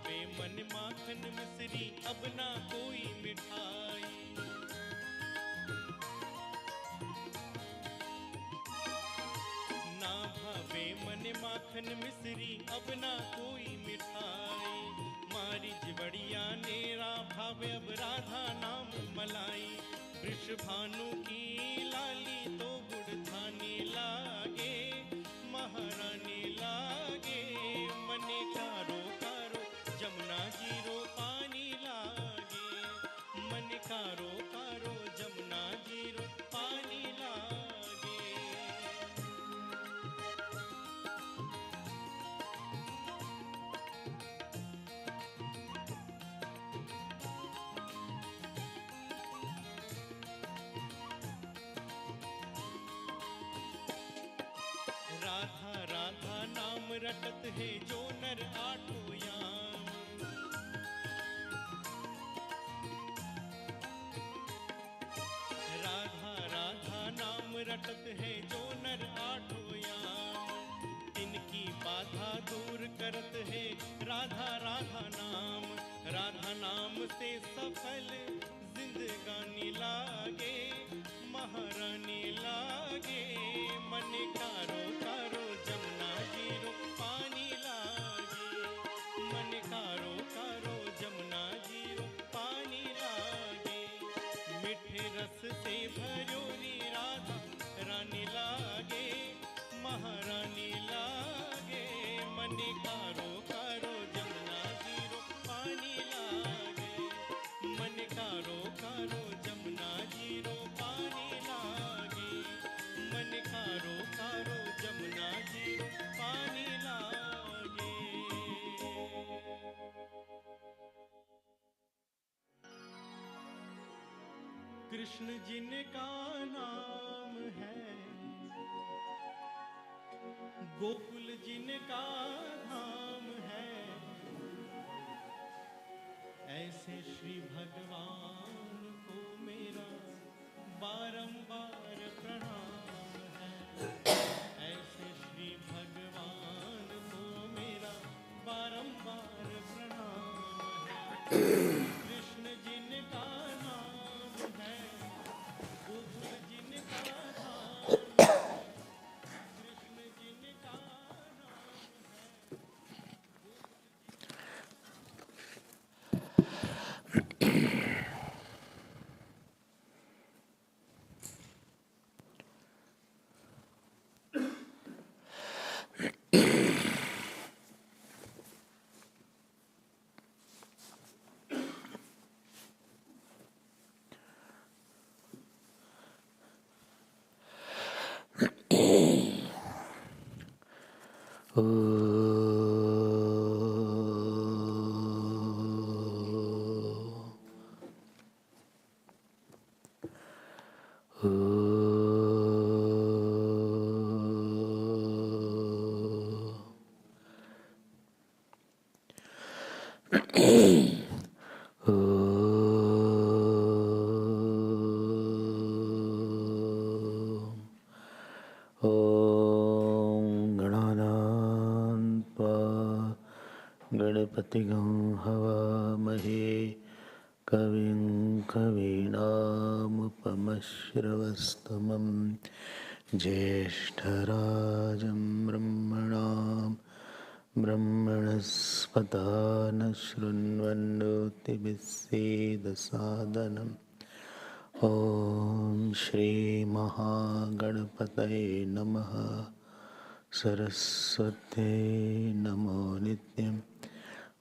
भावे मन माखन मिश्री अब ना कोई मिठाई। ना भावे मन माखन मिश्री अब ना कोई मिठाई। मारी जिवड़िया नेरा भावे अब राधा नाम मलाई। वृषभानु की लाली तो गुड़ थाने लागे, महारानी लागे। मने कारो कारो जमुना जीरो पानी लागे। मन कारो कारो जमुना जीरो पानी लागे। राधा राधा नाम रटत है जो नर आठों याम। राधा राधा नाम रटत है जो नर आठों याम। तिनकी बाधा दूर करत है राधा राधा नाम। राधा नाम से सफल जिंदगानी लागे, महारानी लागे। मन कारो कारो जमुना जीरो पानी लागे। मन कारो कारो जमुना जीरो पानी लागे। मिठे रस से भरोरी राधा रानी लागे, महारानी लागे। मन कारो कारो जमुना जीरो पानी लागे। मन कारो कारो जमुना जीरो पानी लागे। मन कारो कारो जमुना जीरो पानी लागे। कृष्ण जिनका नाम है, गोकुल जिनका धाम है। ऐसे श्री भगवान को मेरा बारंबार प्रणाम है। ऐसे श्री भगवान को मेरा बारंबार प्रणाम है। कृष्ण जिनका नाम है, गोकुल जिनका धाम है। कृष्ण जिनका गणपतिगं हवामहे कविं कवीनामुपमश्रवस्तमं ज्येष्ठराजं ब्रह्मणां ब्रह्मणस्पता न शृण्वन्नोतिभिस्सेदसादनम्। ॐ श्री महागणपतये नमः। सरस्वत्यै नमो नित्यं।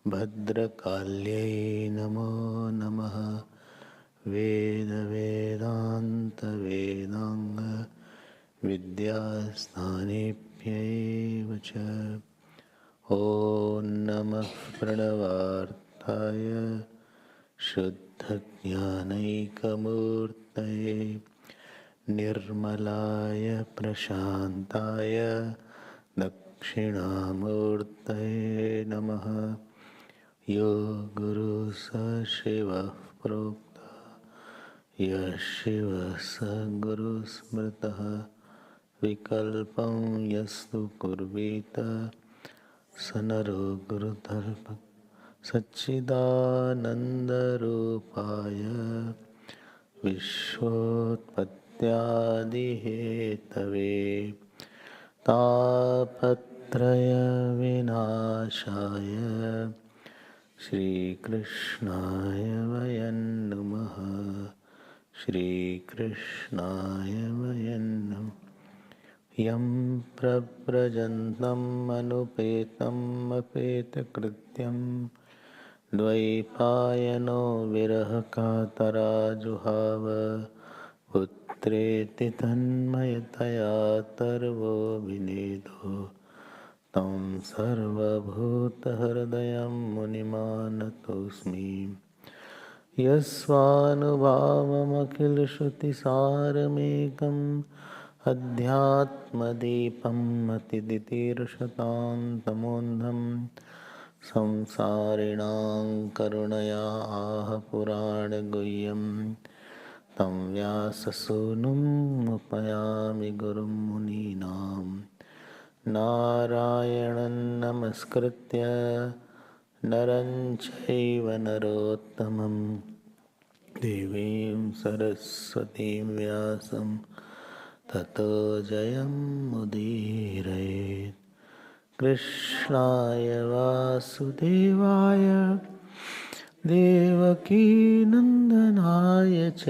भद्रकाल्यै नमो नमः। वेद वेदान्त वेदांग विद्यास्थानेभ्यैव च। ॐ नमः प्रणवार्थाय शुद्धज्ञानैकमूर्तये निर्मलाय प्रशान्ताय दक्षिणामूर्तये नमः। यो गुरु स शिवः प्रोक्तः यः शिवः स गुरु स्मृतः। विकल्पं यस्तु कुर्वीत स नरो सच्चिदानन्दरूपाय विश्वोत्पत्त्यादिहेतवे तापत्रयविनाशाय श्रीकृष्णाय वयं नमः। श्रीकृष्णाय वयं नमः। यं प्रव्रजन्तम् अनुपेतम् अपेतकृत्यं द्वैपायनो विरहकातराजुहाव पुत्रेति तन्मयतया तर्वो विनेदो तं सर्वभूतहृदयं मुनिमानतोऽस्मि। यस्वानुभावमखिलश्रुतिसारमेकम् अध्यात्मदीपम् अतिदितीर्षतां तमोन्धं संसारिणां करुणया आह पुराणगुह्यं तं व्याससूनुम् उपयामि गुरुं मुनीनां। नारायणं नमस्कृत्य नरं चैव नरोत्तमं देवीं सरस्वतीं व्यासं ततो जयमुदीरयेत्। कृष्णाय वासुदेवाय देवकीनन्दनाय च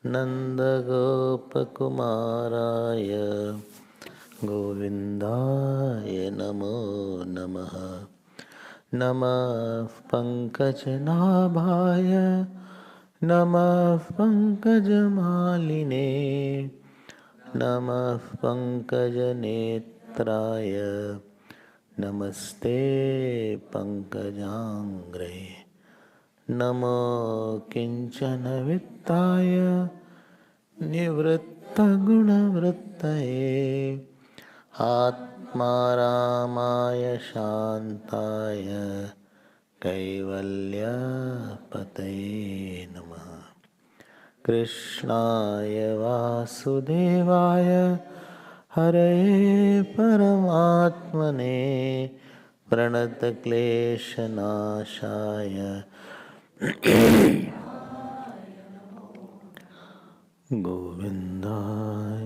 नन्दगोपकुमाराय गोविन्दाय नमो नमः। नमः पङ्कजनाभाय नमः पङ्कजमालिने नमः पङ्कजनेत्राय नमस्ते पङ्कजाङ्घ्रे। नमो किञ्चनवित्ताय निवृत्तगुणवृत्तये आत्मारामाय शान्ताय कैवल्यपतये नमः। कृष्णाय वासुदेवाय हरये परमात्मने प्रणतक्लेशनाशाय गोविन्दाय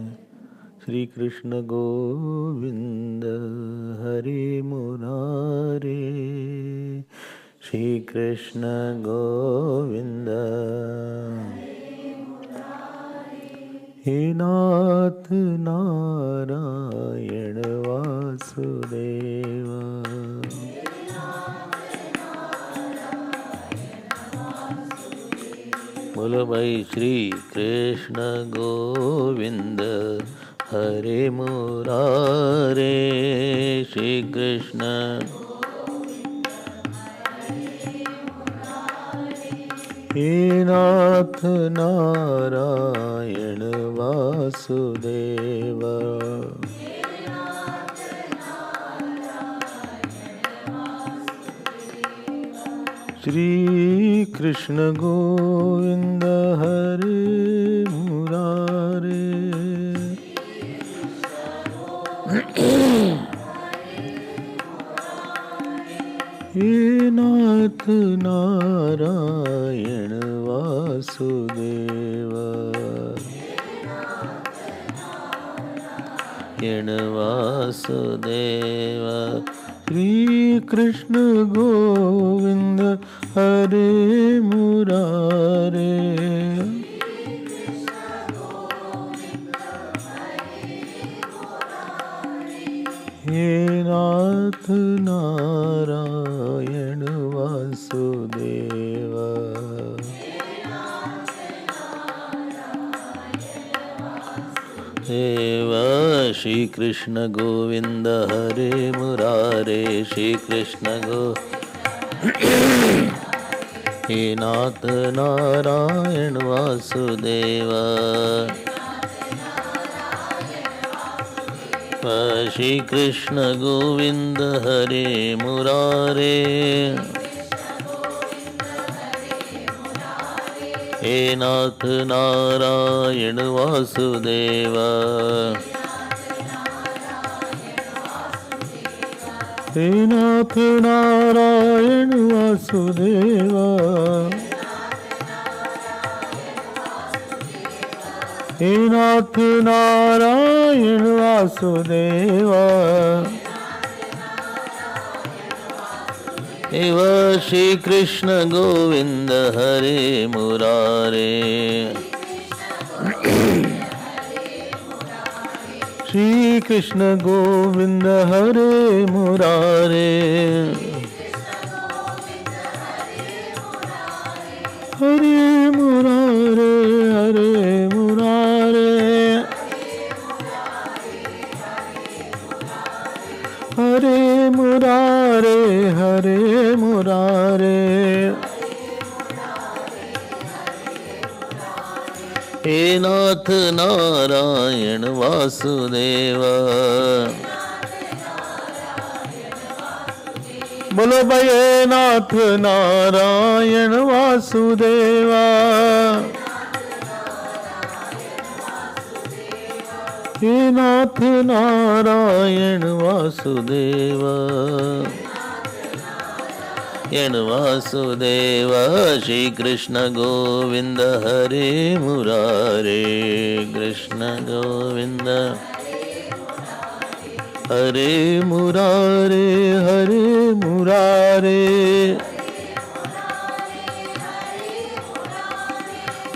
श्री कृष्ण गोविंद हरे मुरारे। श्री कृष्ण गोविंद हे नाथ नारायण वासुदेव। बोलो भाई श्री कृष्ण गोविंद हरे मुरारे। श्री कृष्ण हे नाथ नारायण वासुदेव। श्री कृष्ण गोविंद हरे मुरारे। हे नाथ नारायण वासुदेव। वासुदेव श्री कृष्ण गोविंद हरे मुरारे। हे नाथ नारायण वासुदेव। देव श्री कृष्ण गोविंद हरे मुरारे। श्री कृष्ण गो हे नाथ नारायण वासुदेव। श्री कृष्ण गोविंद हरे मुरारे। हे नाथ नारायण वासुदेव। हे नाथ नारायण वासुदेवा, हे नाथ नारायण वासुदेवा, एव श्री कृष्ण गोविंद हरे मुरारे, श्री कृष्ण गोविंद हरे मुरारे, हरे मुरारे हरे मुरारे, हरे मुरारे हरे मुरारे, हे नाथ नारायण वासुदेवा, बोलो भाई हे नाथ नारायण वासुदेवा, हे नाथ नारायण वासुदेवा, वासुदेवा, श्री कृष्ण गोविंद हरे मुरारे, कृष्ण गोविंद हरे मुरारे, हरे मुरारे,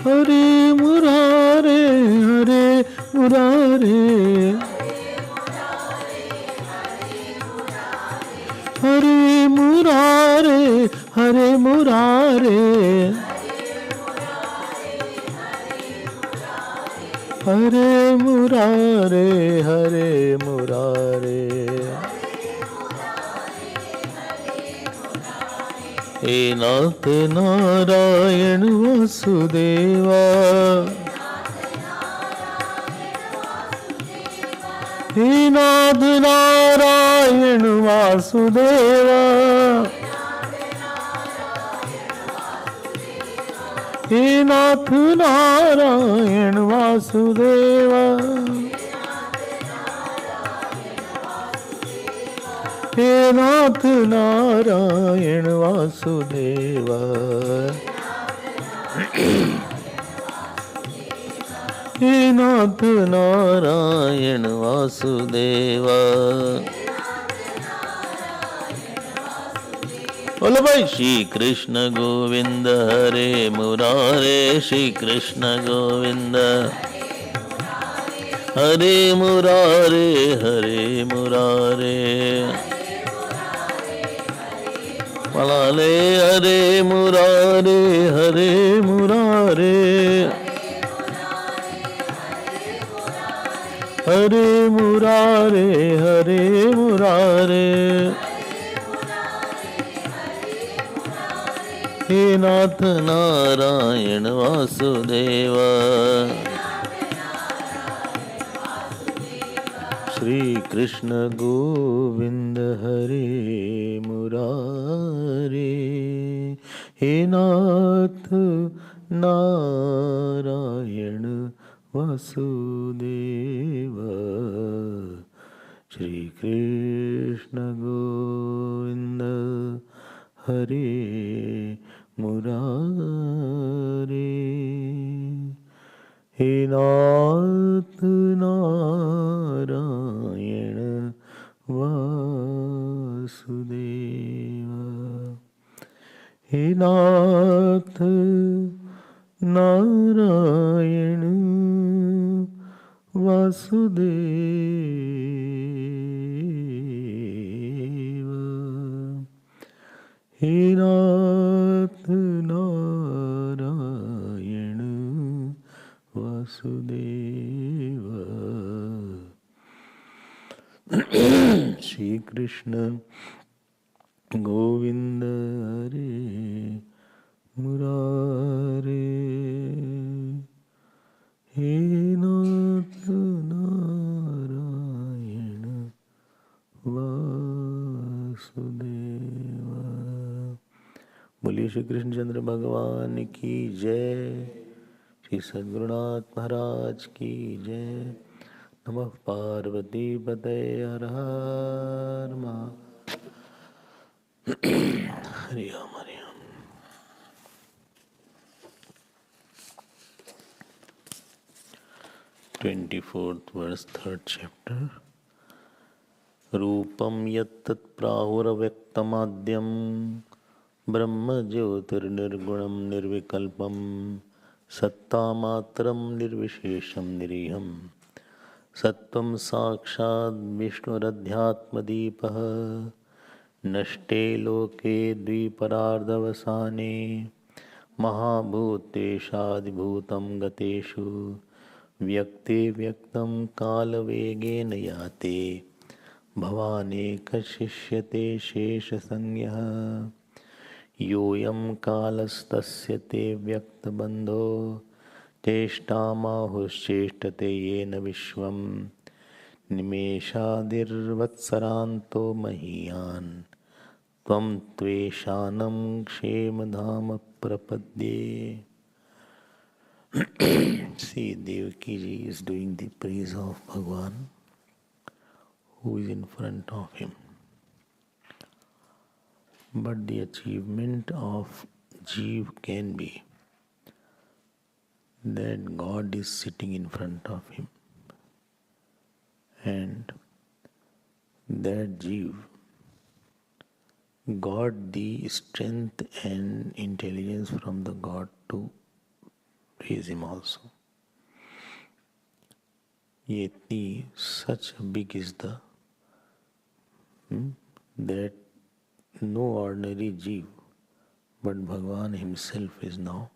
हरे मुरारे, हरे मुरारे, हरे मुरारे, हरे मुरारे, हरे मुरारे, हरे मुरारे, हे नाथ नारायण वासुदेवा, हे नाथ नारायण वासुदेवा, हे नाथ नारायण वासुदेवा, हे नाथ नारायण वासुदेवा, हे नाथ नारायण वासुदेवा, बोलो भाई श्री कृष्ण गोविंद हरे मुरारे, श्री कृष्ण गोविंद हरे मुरारे, हरे मुरारे, मलाले हरे मुरारे, हरे मुरारे, हरे मुरारे, हरे मुरारे, हे नाथ नारायण वासुदेवा, श्री कृष्ण गोविंद हरे मुरारे, हे नाथ नारायण वासुदेवा, श्री कृष्ण गोविंद हरे मुरारे, हे नाथ नारायण वासुदेवा, हे नाथ नारायण वासुदेवा, हे नाथ नारायण वासुदेवा, श्री कृष्ण गोविंद हरे मुरारे, हे नाथ नारायण वासुदेवा। बोलिए श्री कृष्णचंद्र भगवान की जय, श्री सद्गुरुनाथ महाराज की जय। नमः पार्वती पतये हर हर Mahadev. Hari Om, Hari Om. 24th verse, 3rd chapter. Rupam yattat prahuravyaktamadhyam brahma jyotirnirgunam nirvikalpam sattamatram nirvishesham niriham sattvam sakshad vishnuradhyatmadipah nashte loke dviparardhavasane महाभूतेशादिभूतं गतेषु व्यक्ते व्यक्तं कालवेगेन याते भवानेकशिष्यते शेषसंज्ञः योऽयं कालस्तस्य ते व्यक्तबन्धो चेष्टामाहुश्चेष्टते येन विश्वं निमेषादिर्वत्सरान्तो महीयान् त्वं त्वेषानं क्षेमधाम प्रपद्ये. See, Devaki ji is doing the praise of Bhagavan who is in front of him. But the achievement of Jeev can be that God is sitting in front of him and that Jeev got the strength and intelligence from the God to praise him also. Yetni, such big is the that no ordinary Jeev but Bhagavan himself is now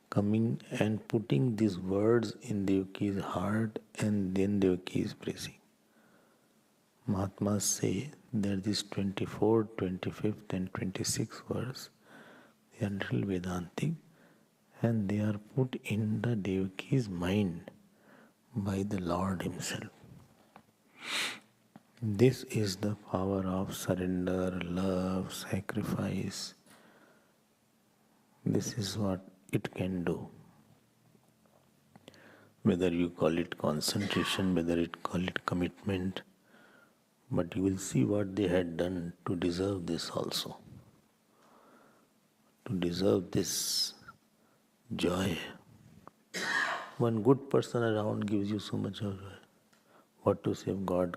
coming and putting these words in Devaki's heart, and then Devaki is praising. Mahatmas say that this 24th, 25th and 26th verse, they are little Vedantic and they are put in the Devaki's mind by the Lord himself. This is the power of surrender, love, sacrifice. This is what it can do. Whether you call it concentration, whether you call it commitment, but you will see what they had done to deserve this also. To deserve this joy. One good person around gives you so much of joy. What to say if God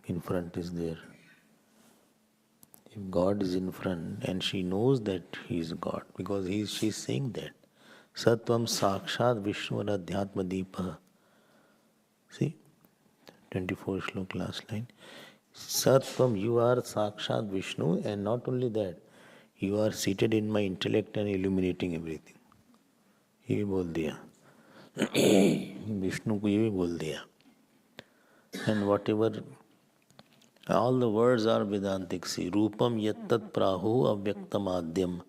in front is there? If God is in front and she knows that He is God, because she is saying that. Sattvam Sakshat Vishnu Adhyatma Deepa. See, 24 shlok last line. Sattvam, you are Sakshat Vishnu, and not only that, you are seated in my intellect and illuminating everything. ये भी बोल दिया विष्णु को ये भी बोल दिया. And whatever, all the words are Vedantic. See, Rupam Yattat Prahu Avyaktamadhyam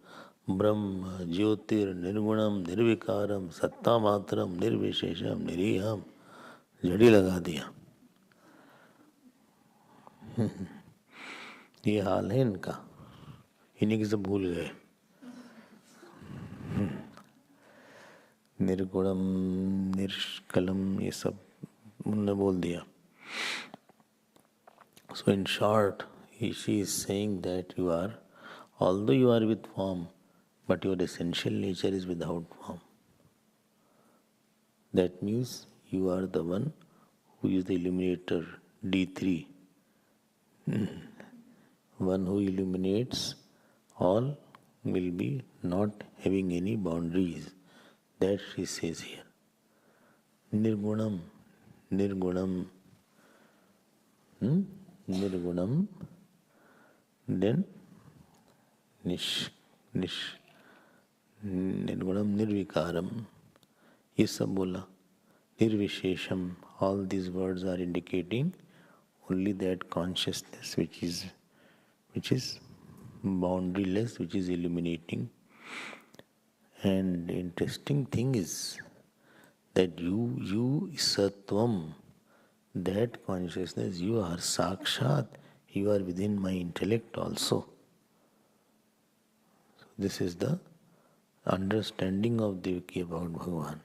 Brahma Jyotir Nirgunam Nirvikaram Satta Matram Nirvishesham Niriham. जड़ी लगा दिया. ये हाल है इनका, इन्हीं की सब भूल गए. निर्गुणम निष्कलम ये सब उन्होंने बोल दिया. So in short, she is saying that you are, although you are with form, but your essential nature is without form. That means you are the one who is the illuminator, D3. One who illuminates all will be not having any boundaries. That she says here. Nirgunam, nirgunam, nirgunam, then nirgunam, nirvikaram. ये सब बोला. Nirvishesham, all these words are indicating only that consciousness which is boundaryless, which is illuminating. And interesting thing is that you Sattvam, that consciousness, you are Sakshat, you are within my intellect also. So this is the understanding of Devaki about Bhagavan.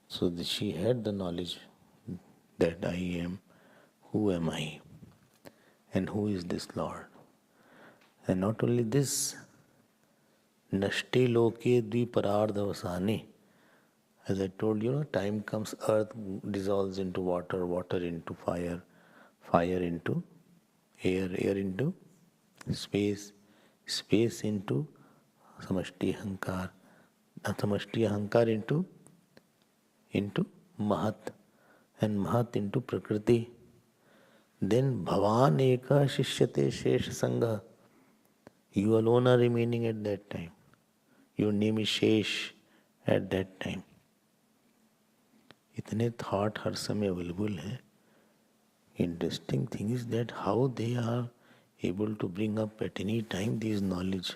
So she had the knowledge that I am, who am I? And who is this Lord? And not only this, nashte loke dviparardhavasane. As I told you, time comes, earth dissolves into water, water into fire, fire into air, air into space, space into samashti ahankar, samashti ahankar into mahat, and mahat into prakriti. Then bhavan eka shishyate shesh sangha. You alone are remaining at that time. Your name is Shesh at that time. इतने thought हर समय available है. Interesting thing is that how they are able to bring up at any time this knowledge.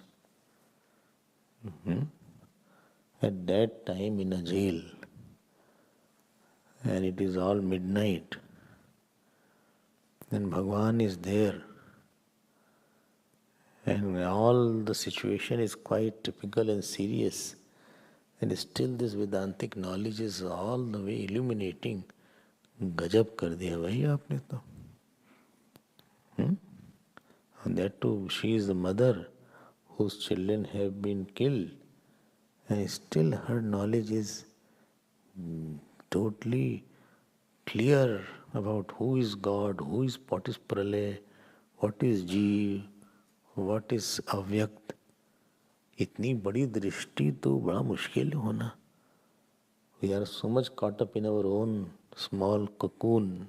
At that time in a jail, and it is all midnight, then Bhagavan is there, and all the situation is quite typical and serious, and still this Vedantic knowledge is all the way illuminating. गजब कर दिया भाई आपने तो. And that too, she is the mother whose children have been killed, and still her knowledge is totally clear about who is God, what is Pralay, what is Jeev, what is Avyakt. इतनी बड़ी दृष्टि तो बड़ा मुश्किल है होना. We are so much caught up in our own small cocoon.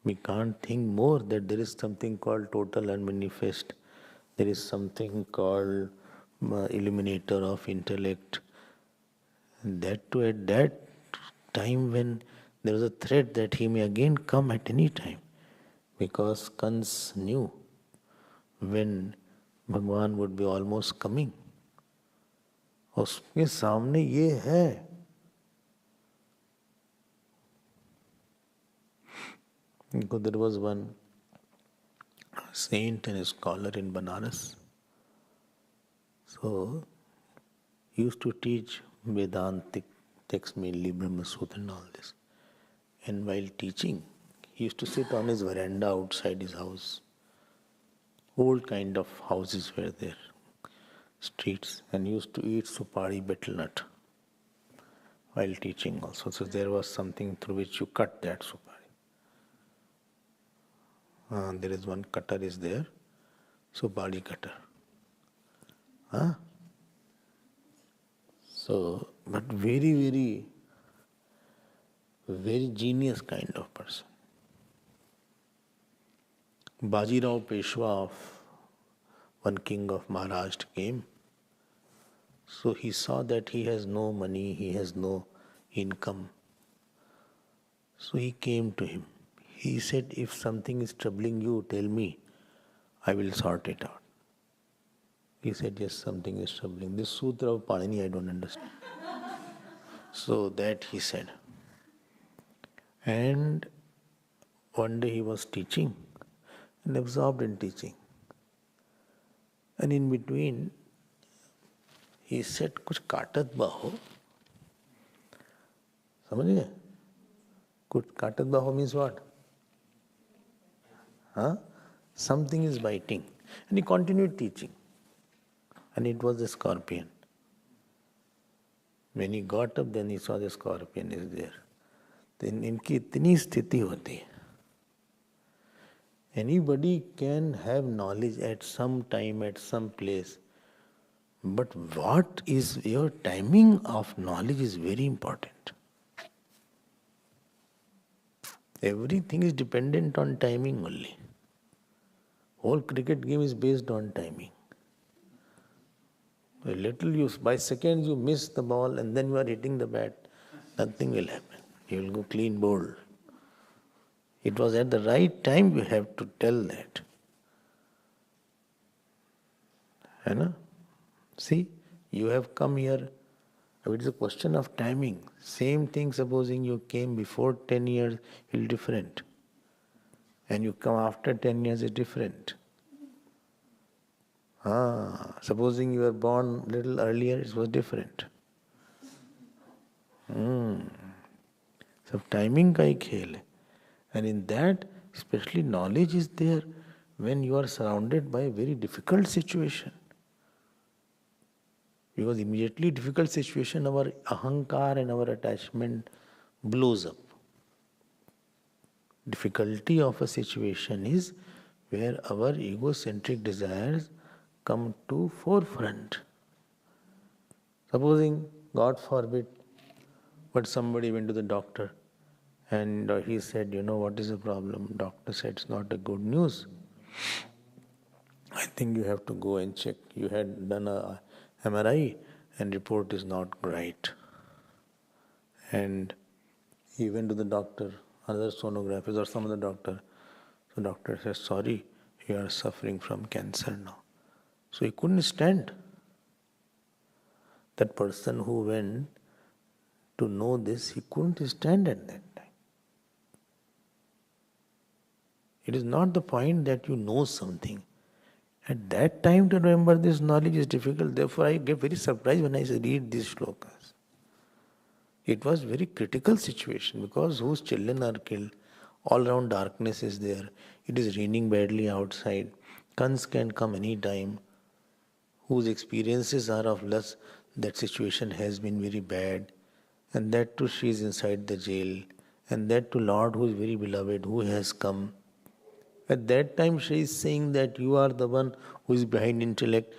We can't think more that there is something called total and manifest. There is something called illuminator of intellect. And that too at that time when there was a threat that he may again come at any time. Because Kans knew when Bhagwan would be almost coming. उसके सामने ये है. Because there was one saint and a scholar in Banaras. So he used to teach Vedantic texts, mainly Brahma Sutra and all this. And while teaching, he used to sit on his veranda outside his house. Old kind of houses were there, streets, and he used to eat supari betel nut while teaching also. So there was something through which you cut that supari. There is one cutter is there, supari cutter. So, but very, very genius kind of person. Bajirao Peshwa of one king of Maharashtra came. So he saw that he has no money, he has no income. So he came to him. He said, if something is troubling you, tell me, I will sort it out. He said, yes, something is troubling. This sutra of Panini I don't understand. So that he said. And one day he was teaching and absorbed in teaching. And in between, he said, कुछ काटत बाहो. समझ गए? कुछ काटत बाहो means what? Something is biting. And he continued teaching. And it was a scorpion. When he got up, then he saw the scorpion is there. Then इनकी इतनी स्थिति होती है. Anybody can have knowledge at some time, at some place. But what is your timing of knowledge is very important. Everything is dependent on timing only. Whole cricket game is based on timing. A little by seconds you miss the ball and then you are hitting the bat, nothing will happen. You will go clean bowled. It was at the right time you have to tell that. See, you have come here. It is a question of timing. Same thing, supposing you came before 10 years, it will be different. And you come after 10 years, it's different. Supposing you were born a little earlier, it was different. So timing का ही खेल है. And in that, especially knowledge is there when you are surrounded by a very difficult situation. Because immediately difficult situation, our ahankar and our attachment blows up. Difficulty of a situation is where our egocentric desires come to forefront. Supposing, God forbid, but somebody went to the doctor and he said, what is the problem? Doctor said, it's not a good news. I think you have to go and check. You had done a MRI and report is not right. And he went to the doctor, another sonographer or some other doctor. So doctor says, sorry, you are suffering from cancer now. So he couldn't stand. That person who went to know this, he couldn't stand at that time. It is not the point that you know something. At that time to remember this knowledge is difficult. Therefore I get very surprised when I read these shlokas. It was very critical situation because whose children are killed, all around darkness is there, it is raining badly outside, guns can come any time, whose experiences are of lust, that situation has been very bad, and that too she is inside the jail, and that too Lord who is very beloved, who has come. At that time she is saying that you are the one who is behind intellect,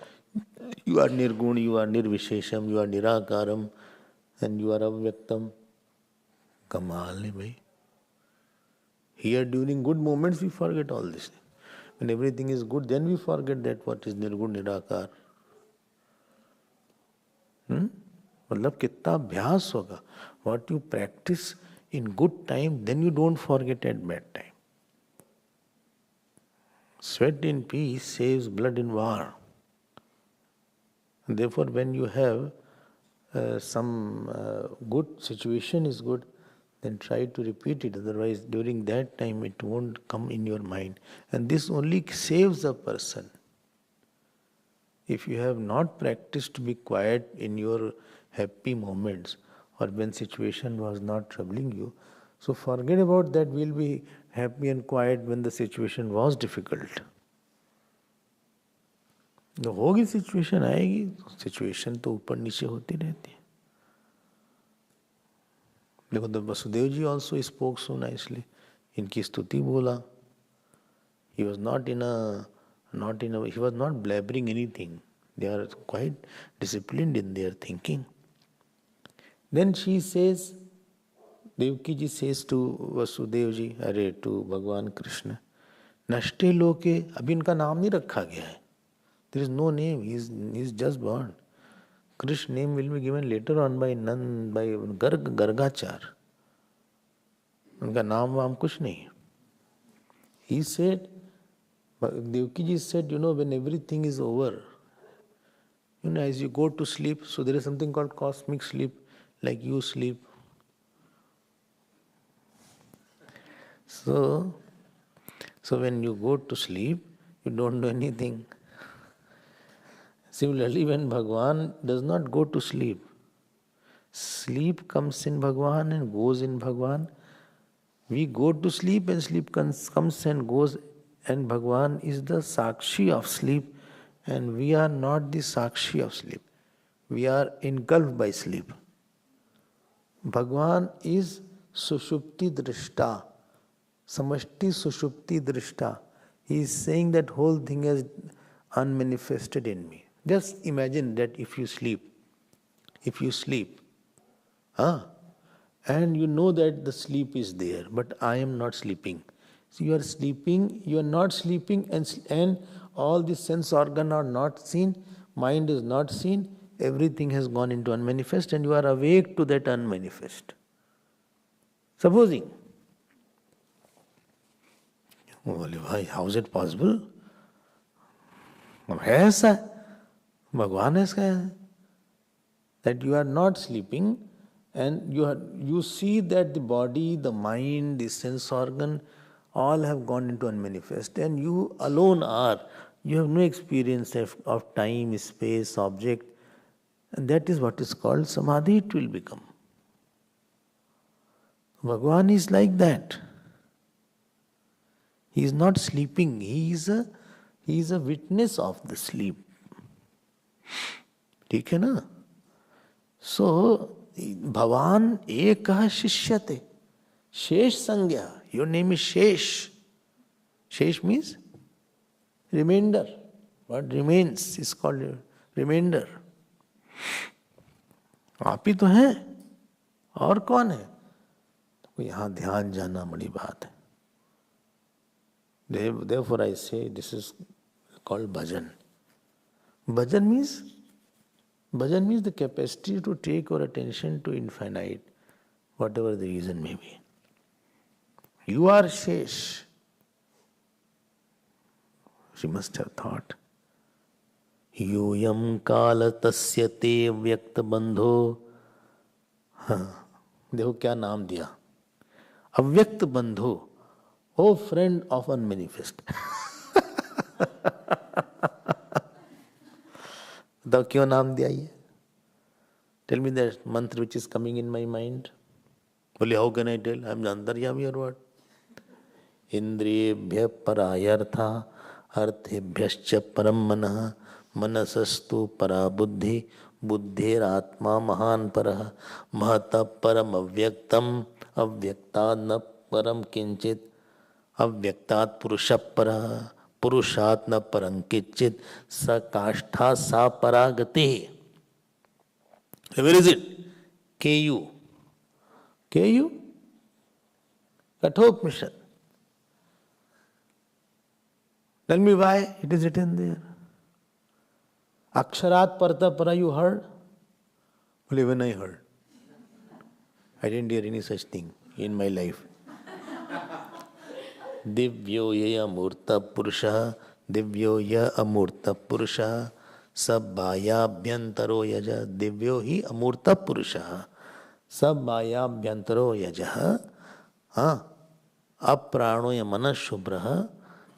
you are Nirgun, you are Nirvishesham, you are Nirakaram, and you are Avyaktam. Kamal hai bhai. Here during good moments we forget all this. When everything is good, then we forget that what is Nirgun, Nirakar. मतलब कितना अभ्यास होगा. What you practice in good time, then you don't forget at bad time. Sweat in peace saves blood in war. And therefore, when you have some good situation is good, then try to repeat it. Otherwise, during that time, it won't come in your mind. And this only saves a person. If you have not practiced to be quiet in your happy moments or when situation was not troubling you, so forget about that. We'll be happy and quiet when the situation was difficult. जो होगी situation आएगी, situation तो ऊपर नीचे होती रहती है. देखो तो वसुदेव जी also spoke so nicely. इनकी स्तुति बोला. He was not blabbering anything. They are quite disciplined in their thinking. Then she says, Devaki ji says to Vasudev ji, to Bhagavan Krishna, Nashte loke, abhi इनका नाम नहीं रखा गया है. There is no name. He is just born. Krishna name will be given later on by Gargachar. उनका नाम वाम कुछ नहीं. He said, Devaki ji said, when everything is over, as you go to sleep, so there is something called cosmic sleep, like you sleep. So when you go to sleep, you don't do anything. Similarly, when Bhagavan does not go to sleep, sleep comes in Bhagavan and goes in Bhagavan. We go to sleep and sleep comes and goes, and Bhagavan is the Sakshi of sleep, and we are not the Sakshi of sleep. We are engulfed by sleep. Bhagavan is Sushupti Drishta, Samashti Sushupti Drishta. He is saying that whole thing is unmanifested in me. Just imagine that if you sleep, and you know that the sleep is there, but I am not sleeping. So you are sleeping, you are not sleeping, and all the sense organs are not seen, mind is not seen, everything has gone into unmanifest, and you are awake to that unmanifest. Supposing, how is it possible? है ऐसा, भगवान ऐसा है, that you are not sleeping and you see that the body, the mind, the sense organ, all have gone into unmanifest, and you alone are. You have no experience of time, space, object, and that is what is called samadhi. It will become. Bhagavan is like that. He is not sleeping. He is a witness of the sleep. ठीक है ना? So, Bhavan ekah shishyate. Shesh sangya. Your name is Shesh. Shesh means remainder. What remains is called remainder. आप ही तो हैं, और कौन है? तो यहाँ ध्यान जाना बड़ी बात है. Therefore I say this is called bhajan. Bhajan means the capacity to take your attention to infinite, whatever the reason may be. You are Shesh. She must have thought. Yuyam kala tasya te vyakta bandho. देखो क्या नाम दिया, अव्यक्त बंधु, ओ friend of unmanifest. तो क्यों नाम दिया ये? Tell me that mantra which is coming in my mind. बोले how can I tell, I am antaryami और व्हाट? इंद्रियेभ्य परायर्था अर्थेभ्यश्च परम मनः मनसस्तु परा बुद्धि बुद्धिरात्मा महान परः महतः परम अव्यक्तम अव्यक्तात् न परम किंचित अव्यक्तात् पुरुषः परः पुरुषात् न परं किंचित स काष्ठा सा परागति. Where is it? KU. KU? Kathopanishad. Tell me why it is written there. Aksharat Parta Para, you heard? Well, even I heard. I didn't hear any such thing in my life. Divyo ya amurta purusha, divyo ya amurta purusha, sabbaya bhyantaro yaja, divyo hi amurta purusha, sabbaya bhyantaro yaja, aprano ya manas shubhra,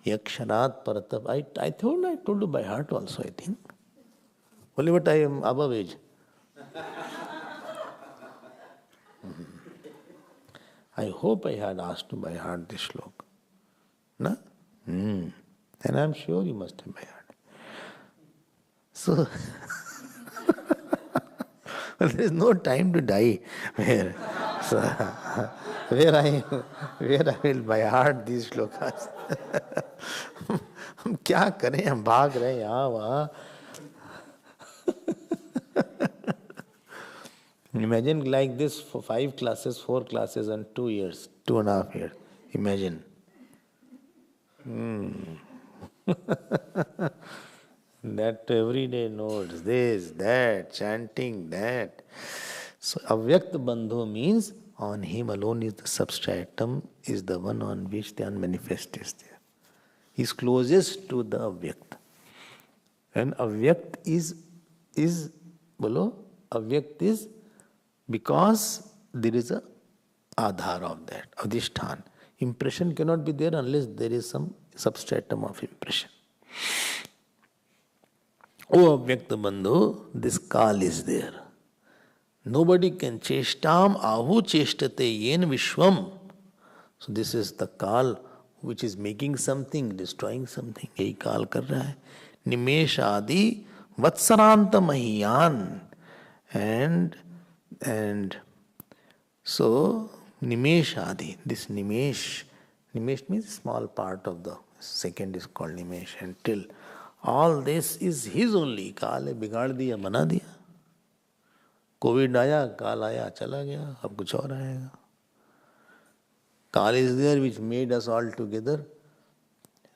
yaksharat parata. I told you by heart also, I think. Only but I am above age. I hope I had asked you by heart this shloka. No? And I am sure you must have by heart. So, well, there is no time to die where I will by heart these shlokas. हम क्या करें, हम भाग रहे हैं यहाँ वहाँ. Imagine like this for 5 classes, 4 classes and 2 years, 2.5 years. Imagine. That every day notes, this, that, chanting, that. So avyakt bandhu means on him alone is the substratum, is the one on which the unmanifest is there. He is closest to the avyakt. And avyakt is avyakt is because there is a adhar of that, adhishthan. Impression cannot be there unless there is some substratum of impression. Oh avyakta bandhu, this kal is there. Nobody can cheshtam ahu cheshtate yen vishwam. So this is the kal which is making something, destroying something. Yahi kal kar raha hai. Nimesh adi vatsaranta mahiyan. And so nimesh adi, this nimesh means small part of the second is called nimesh, and till all this is his only. काल है, बिगाड़ दिया, बना दिया. Covid आया, काल आया, चला गया, अब कुछ और आएगा. काल is there which made us all together.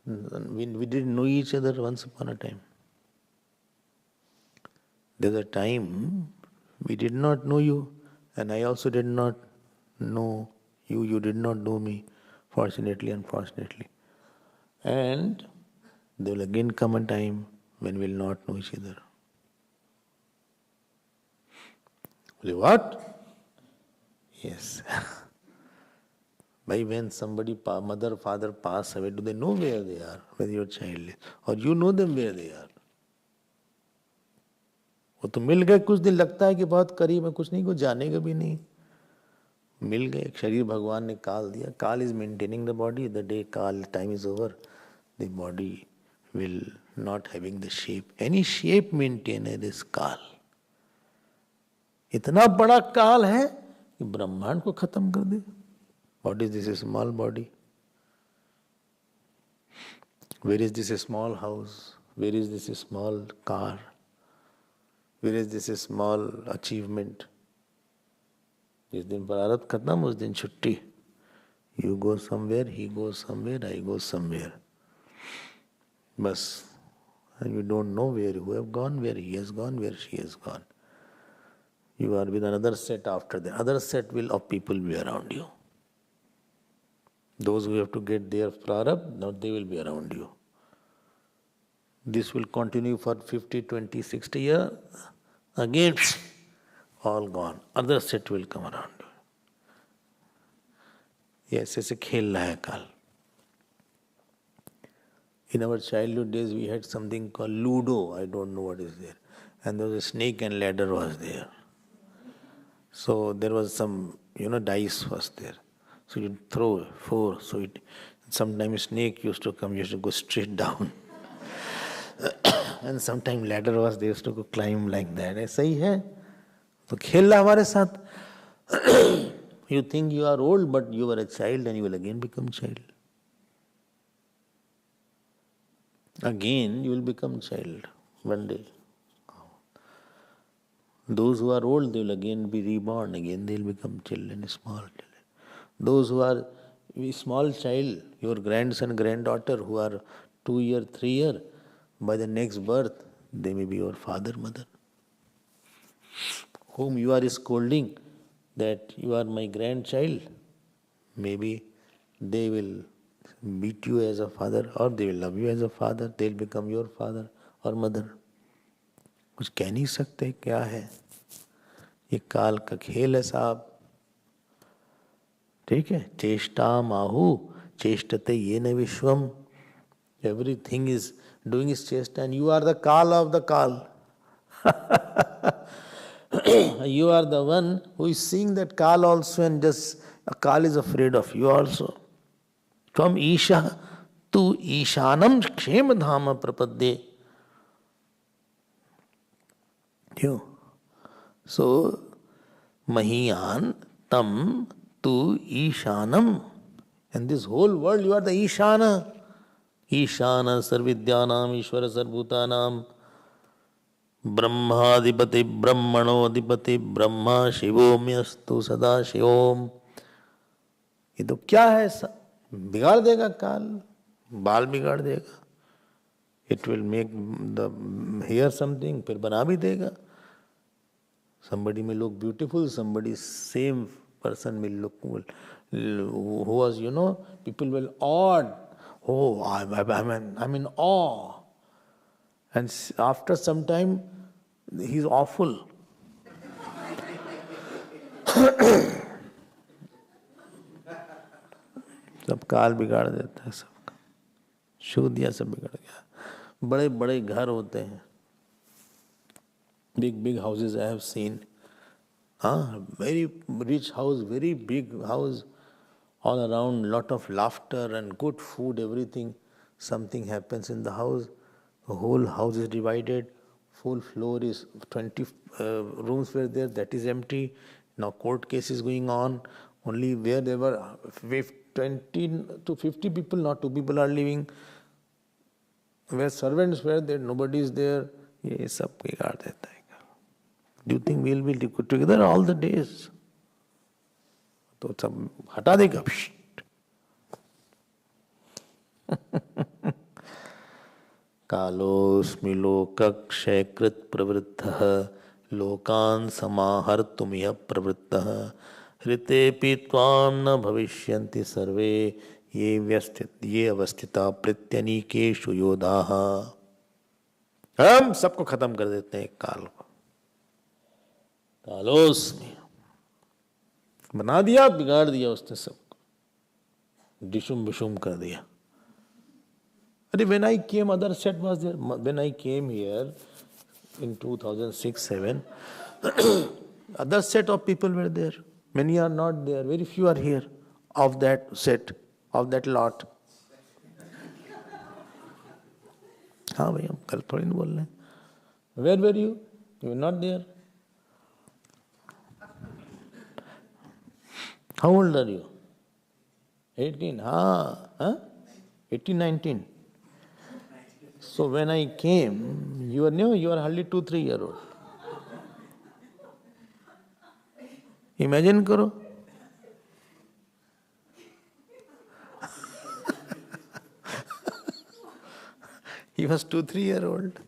We didn't know each other once upon a time. There's a time we did not know you, and I also did not know you. You did not know me, fortunately, unfortunately. And there will again come a time when we will not know each other. What? Yes. By when somebody, mother, father pass away, do they know where they are, where your child is? Or you know them where they are? वो तो मिल गए कुछ दिन, लगता है कि बहुत करीब है, कुछ नहीं, कुछ जानेगा भी नहीं. मिल गए, शरीर भगवान ने काल दिया. काल is maintaining the body. The day काल time is over, the body will not having the shape. Any shape maintainer is काल. इतना बड़ा काल है कि ब्रह्मांड को खत्म कर दे. What is this small body? Where is this small house? Where is this small car? Where is this small achievement? जिस दिन प्रारब्ध खत्म उस दिन छुट्टी. You go somewhere, he goes somewhere, I go somewhere. बस. And you don't know where you have gone, where he has gone, where she has gone. You are with another set after that. Other set of people be around you. Those who have to get their prarabdha, now they will be around you. This will continue for 50, 20, 60 years. Again, all gone. Other set will come around you. Yes, ऐसे खेल रहा है काल. In our childhood days, we had something called Ludo. I don't know what is there. And there was a snake and ladder was there. So there was some, dice was there. So you throw 4. So sometimes snake used to come, you used to go straight down. And sometimes ladder was there, used to go climb like that. ऐसा ही है. तो खेलना हमारे साथ. You think you are old, but you were a child and you will again become child. Again you will become child one day. Those who are old, they will again be reborn. Again they will become children, small children. Those who are small child, your grandson, granddaughter, who are 2 year, 3 year, by the next birth, they may be your father, mother. Whom you are scolding that you are my grandchild, maybe they will beat you as a father or they will love you as a father. They will become your father or mother. कुछ कह नहीं सकते क्या है. ये काल का खेल है साहब. ठीक है. चेष्टा माहु चेष्टते ये न विश्वम. Everything is doing his chest and you are the kal of the kal. You are the one who is seeing that kal also and just a kal is afraid of you also. From Isha to Ishanam Kshema Dhama Prapadde. So, Mahiyan Tam tu Ishanam. And this whole world, you are the Ishana. Ishana Sarvidyanam Ishvara Sarvbhutanam Brahmadipati Brahmanodipati Brahma Shivomyastu Sada Shivom. ये तो क्या है? बिगाड़ देगा काल. बाल बिगाड़ देगा. It will make the hair something, फिर बना भी देगा. Somebody may look beautiful, somebody same person will look who was, people will awed. Oh, I'm in awe. And after some time, he's awful. सब काल बिगाड़ देता है सबका. छू दिया सब बिगड़ गया. बड़े बड़े घर होते हैं. Big houses I have seen. Very rich house, very big house. All around, lot of laughter and good food, everything. Something happens in the house. The whole house is divided. Full floor is 20 rooms were there. That is empty. Now court case is going on. Only where there were 20 to 50 people, not 2 people are living. Where servants were there, nobody is there. ये सब बिगाड़ देता है. Do you think we will be together all the days? तो सब हटा देगा. कालोस्मि लोकक्षयकृत प्रवृद्धः लोकान् समाहर्तुमिह प्रवृत्तः ऋतेऽपि त्वां न भविष्यन्ति सर्वे ये अवस्थिता प्रत्यनीकेषु योधाः. हम सबको खत्म कर देते हैं काल को. कालोस्मि बना दिया, बिगाड़ दिया उसने सबको. डिशुम बिशुम कर दिया. When I came, other set was there. When I came here in 2006-07, other set of people were there. Many are not there, very few are here of that set, of that lot. हाँ भाई हम कल थोड़ी ना बोल रहे हैं. Where were you? You were not there. How old are you? 18. Huh? 18, 19. So when I came, you are hardly 2-3 years old. Imagine karo. He was 2-3 years old.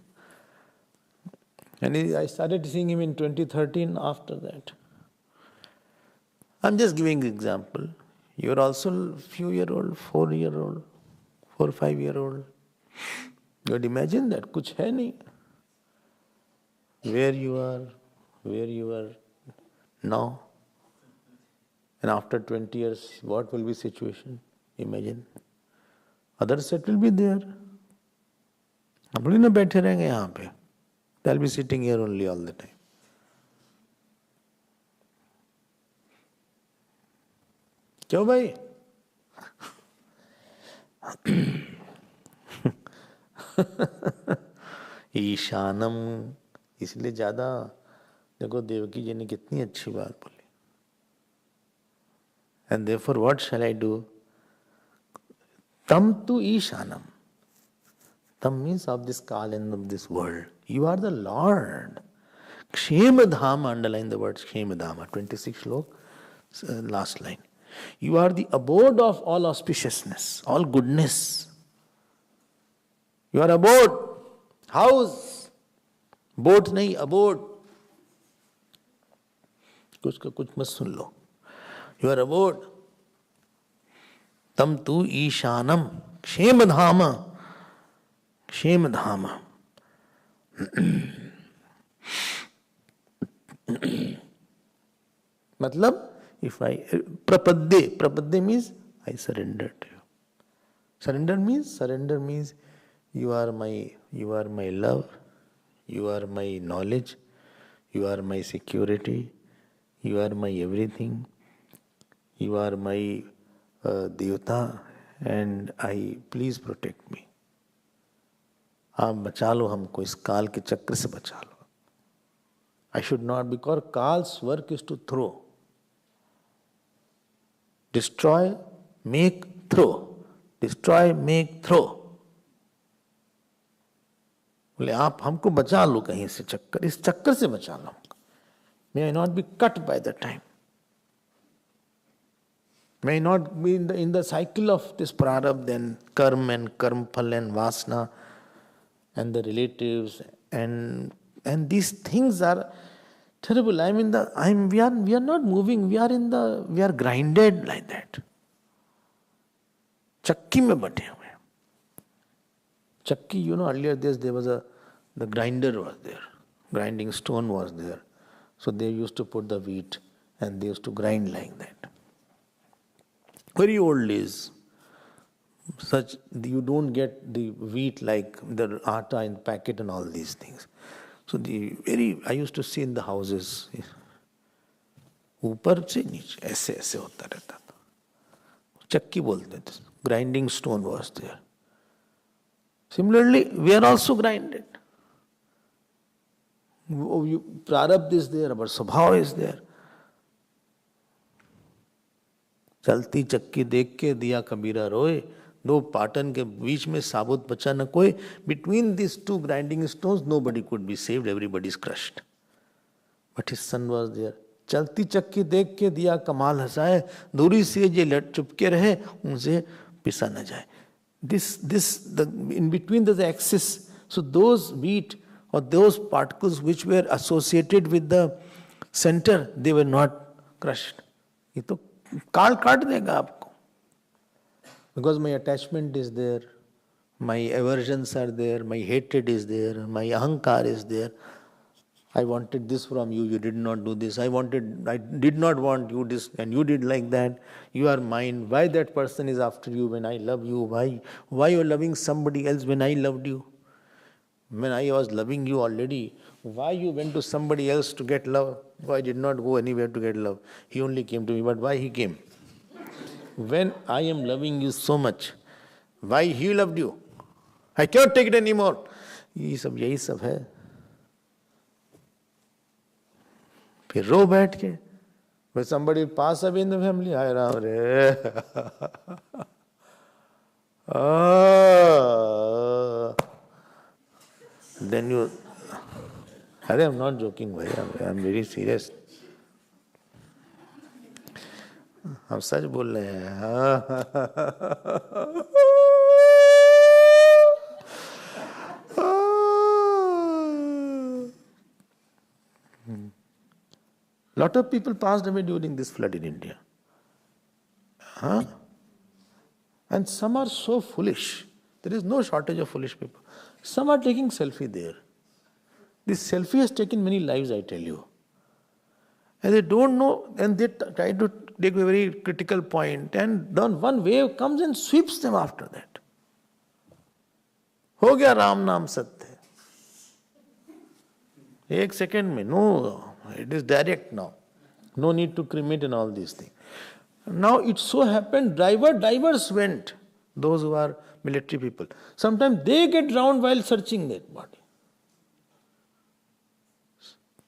And I started seeing him in 2013 after that. I'm just giving example. You are also few year old, 4 year old, 4-5 year old. You would imagine that kuch hai nahi. Where you are now. And after 20 years, what will be situation? Imagine. Other set will be there. हम लोग ना बैठे रहेंगे यहाँ पे. They'll be sitting here only all the time. क्यों भाई? ईशानम, इसलिए ज्यादा देखो देवकी जी ने कितनी अच्छी बात बोली. And therefore what shall I do? Tam tu Ishanam. Tam means of this Kal and of this world. You are the Lord. Kshemadhama, underline the word Kshemadhama, 26 slok, last line. You are the abode of all auspiciousness, all goodness. You are abode, house, boat nahi, abode. कुछ का कुछ मत सुन लो. You are abode. Tam tu Ishanam, Kshemadhama. Kshemadhama. Matlab, if I prapadde means I surrender to you. Surrender means you are my love, you are my knowledge, you are my security, you are my everything, you are my Devata, and please protect me. आप बचा लो हमको, इस काल के चक्र से बचा लो. I should not, because Kal's work is to throw. Destroy, make, throw. Destroy, make, throw. बोले आप हमको बचा लो कहीं से चक्कर, इस चक्कर से बचा लो. May I not be cut by the time. May I not be in the cycle of this prarabdha and karma and karmphal and vasana and the relatives and these things are terrible. We are not moving. We are grinded like that. Chakki mein bate hue. Chakki, earlier there was the grinder was there. Grinding stone was there. So they used to put the wheat and they used to grind like that. Very old days. Such you don't get the wheat like the atta in packet and all these things. So I used to see in the houses, ऊपर से नीचे ऐसे ऐसे होता रहता था. चक्की बोलते थे. Grinding stone was there. Similarly, we are also grinded. Prarabdha is there, our स्वभाव is there. चलती चक्की देख के दिया कबीरा रोए. दो पाटन के बीच में साबुत बचा न कोई. Between these two grinding stones, nobody could be saved. Everybody is crushed. But his son was there. चलती चक्की देख के दिया कमाल हंसाए. दूरी से जे लट चुपके रहे, उनसे पिसा न जाए. In between the axis. So those wheat or those particles which were associated with the center, they were not crushed. ये तो काल काट देगा आपको. Because my attachment is there, my aversions are there, my hatred is there, my ahankar is there. I wanted this from you, you did not do this. I did not want you this, and you did like that. You are mine. Why that person is after you when I love you? Why you are loving somebody else when I loved you? When I was loving you already, why you went to somebody else to get love? Why did not go anywhere to get love? He only came to me, but why he came? When I am loving you so much, why he loved you? I cannot take it anymore. ये सब यही सब है. फिर रो बैठ के. When somebody pass away in the family, हाय राम रे. Then you, अरे I'm not joking भाई, I'm very serious. हम सच बोल रहे हैं. Lot of people passed away during this flood in India. And some are so foolish. There is no shortage of foolish people. Some are taking selfie there. This selfie has taken many lives, I tell you. And they don't know, and they try to take a very critical point, and then one wave comes and sweeps them after that. हो गया राम नाम सत्य. एक second में, no, it is direct now. No need to cremate and all these things. Now it so happened, divers went, those who are military people. Sometimes they get drowned while searching that body.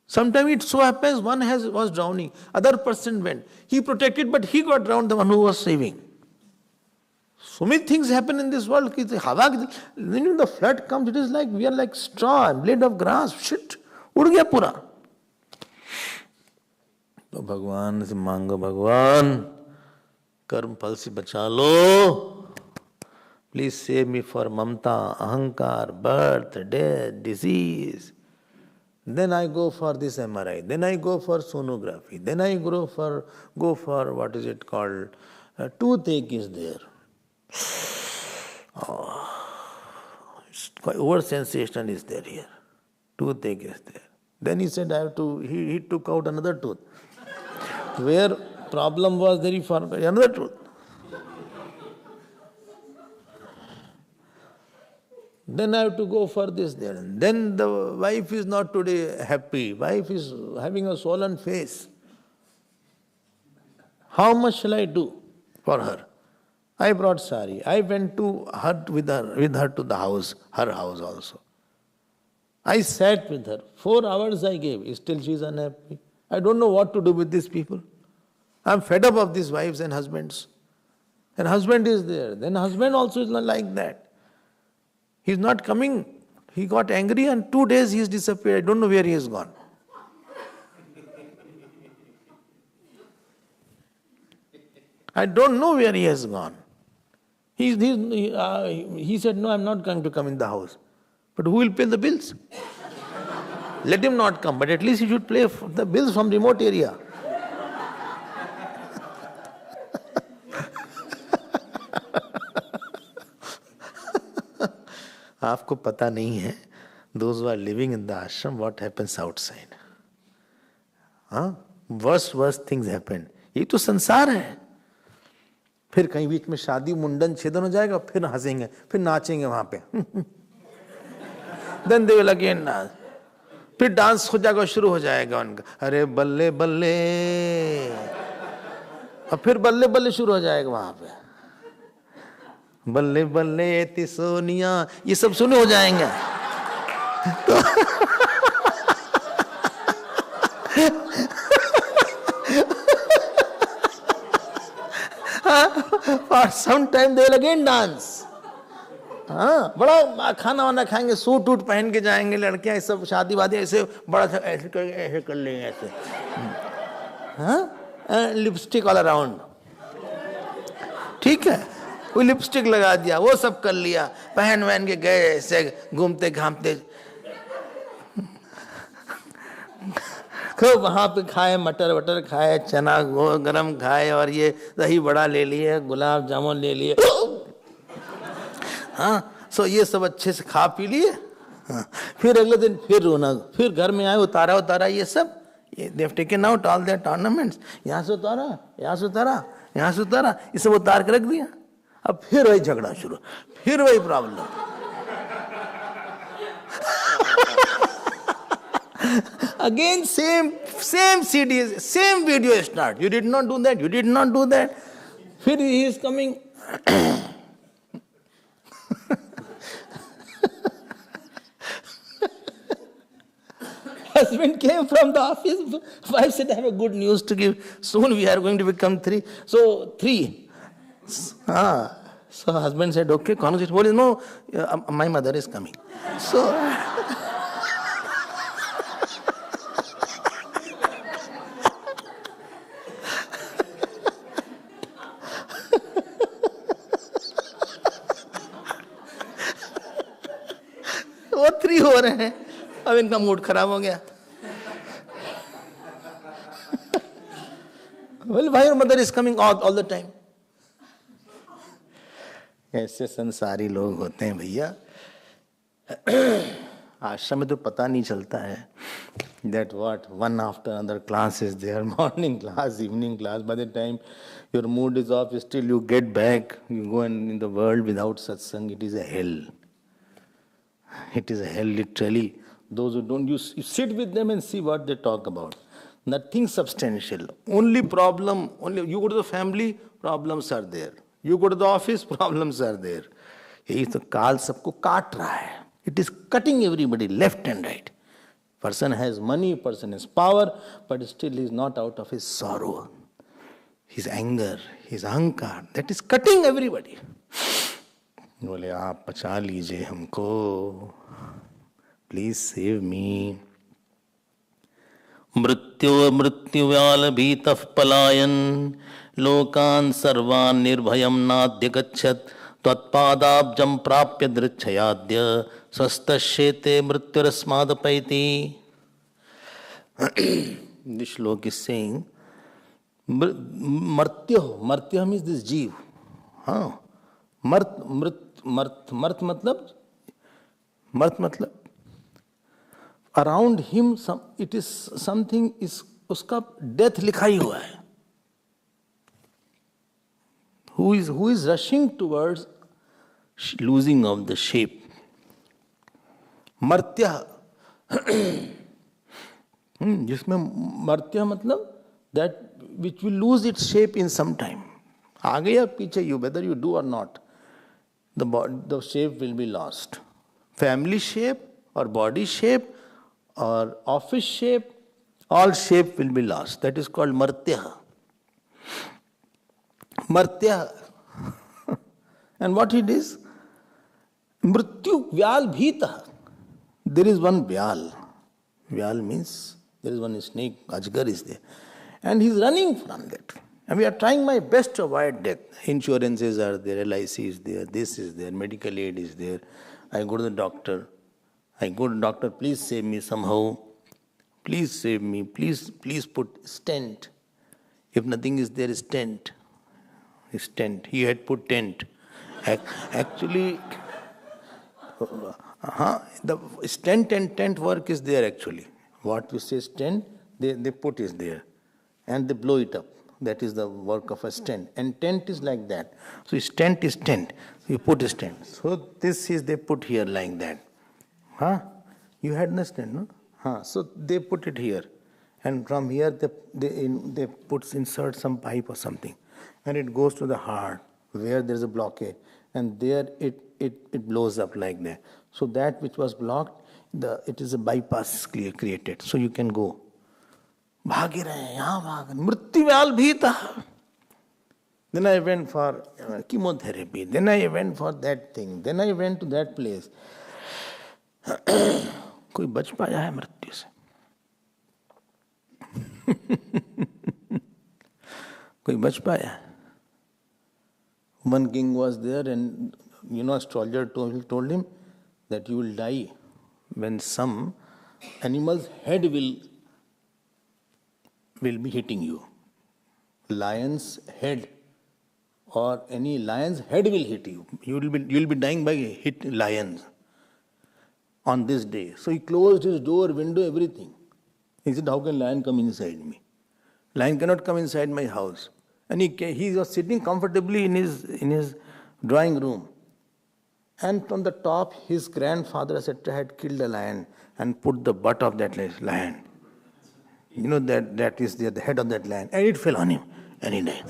Sometimes it so happens one was drowning, other person went. He protected, but he got drowned, the one who was saving. So many things happen in this world. When the flood comes, it is like we are like straw, blade of grass. Shit, उड़ गया पूरा. तो भगवान से मांगो, भगवान कर्म फल से बचा लो. Please save me for mamta, ahankar, birth, death, disease. Then I go for this MRI. Then I go for sonography. Then I go for what is it called? Toothache is there. Over-sensation is there here. Toothache is there. Then he said, he took out another tooth. Where problem was there, he found another tooth. Then I have to go for this there. Then the wife is not today happy. Wife is having a swollen face. How much shall I do for her? I brought sari. I went to her with her to the house, her house also. I sat with her. 4 hours I gave. Still she is unhappy. I don't know what to do with these people. I am fed up of these wives and husbands. And husband is there. Then husband also is not like that. He is not coming. He got angry and 2 days he is disappeared. I don't know where he has gone. I don't know where he has gone. He said, no, I am not going to come in the house. But who will pay the bills? Let him not come, but at least he should pay the bills from remote area. आपको पता नहीं है, those who are living in the ashram, what happens outside. Worse things happen. ये तो संसार है. फिर कहीं बीच में शादी मुंडन छेदन हो जाएगा, फिर हंसेंगे, फिर नाचेंगे वहां पे. Then they will again dance. फिर डांस हो जाएगा, शुरू हो जाएगा उनका, अरे बल्ले बल्ले, और फिर बल्ले बल्ले शुरू हो जाएगा वहां पे. बल्ले बल्ले ती सोनिया, ये सब सुने हो जाएंगे. तो for some time they will again dance. बड़ा खाना वाना खाएंगे, सूट वूट पहन के जाएंगे लड़कियां, ये सब शादी वादी ऐसे बड़ा ऐसे कर लेंगे ऐसे. Lipstick all around. ठीक है, वो लिपस्टिक लगा दिया, वो सब कर लिया, पहन वहन के गए ऐसे घूमते घामते. खूब वहां पे खाए, मटर वटर खाए, चना गरम खाए, और ये दही बड़ा ले लिए, गुलाब जामुन ले लिए. सो ये सब अच्छे से खा पी लिए. फिर अगले दिन फिर रोना, फिर घर में आए, उतारा ये सब. They have taken out all their ornaments. यहाँ से उतारा, यहाँ से उतारा, यहाँ से उतारा, ये सब उतार के रख दिया. अब फिर वही झगड़ा शुरू, फिर वही problem. Again, same CD, same video start. You did not do that, you did not do that. Here he is coming. Husband came from the office. Wife said, I have a good news to give. Soon we are going to become 3. So 3. So husband said, okay, conversation. Well, no, my mother is coming. So वो 3 हो रहे हैं. अब इनका mood खराब हो गया. Well, why your mother is coming all the time? ऐसे संसारी लोग होते हैं भैया. आश्रम में तो पता नहीं चलता है. That what one after another class is there, morning class, evening class. By the time your mood is off, still you get back. You go in the world without satsang. It is a hell. It is a hell, literally. Those who don't, you sit with them and see what they talk about. Nothing substantial. Only problem, you go to the family, problems are there. You go to the office, problems are there. यही तो काल सबको काट रहा है. It is cutting everybody left and right. Person has money, person has power, but still he is not out of his sorrow, his anger, his ahankar. That is cutting everybody. बोले आप बचा लीजिए हमको, प्लीज सेव मी. मृत्युव्याल भीतः पलायन लोकान् सर्वान् निर्भयं नाद्य गच्छत् त्वत्पादाब्जं प्राप्य दृच्छयाद्य स्वस्तश्येते मृत्युरस्मादपैति. This श्लोक is saying मर्त्य means this जीव. हाँ, मर्त मतलब around him it is something is उसका death लिखा ही हुआ है. Who is rushing towards losing of the shape. मर्त्य जिसमें मर्त्य मतलब that which will lose its shape in some time. आगे या पीछे you, whether you do or not, the shape will be lost. Family shape or body shape or office shape, all shape will be lost. That is called martya. Martya. And what it is? Mrityu vyal bhita. There is one vyal. Vyal means there is one snake, ajgar is there. And he is running from that. And we are trying my best to avoid death. Insurances are there, LIC is there, this is there, medical aid is there. I go to the doctor. Please save me somehow. Please save me. Please put stent. If nothing is there, stent. Stent. He had put tent. Actually, the stent and tent work is there actually. What we say stent, they put is there. And they blow it up. That is the work of a stent. And tent is like that. So stent is tent. You put a stent. So this is they put here like that. You had no stent, no? So they put it here. And from here they insert some pipe or something. And it goes to the heart where there is a blockage. And there it blows up like that. So that which was blocked, it is a bypass created. So you can go. भाग ही रहे हैं, यहाँ भाग, मृत्युव्याल भी था. Then I went for chemotherapy. Then I went for that thing. Then I went to that place. कोई बच पाया है मृत्यु से? कोई बच पाया? One king was there, and astrologer told him that you will die when some animal's head will be hitting you. Lion's head or any lion's head will hit you. You will be dying by hit lions on this day. So he closed his door, window, everything. He said, how can lion come inside me? Lion cannot come inside my house. And he was sitting comfortably in his drawing room. And on the top, his grandfather, etc., had killed a lion and put the butt of that lion. You know that is the head of that lion. And it fell on him and he died.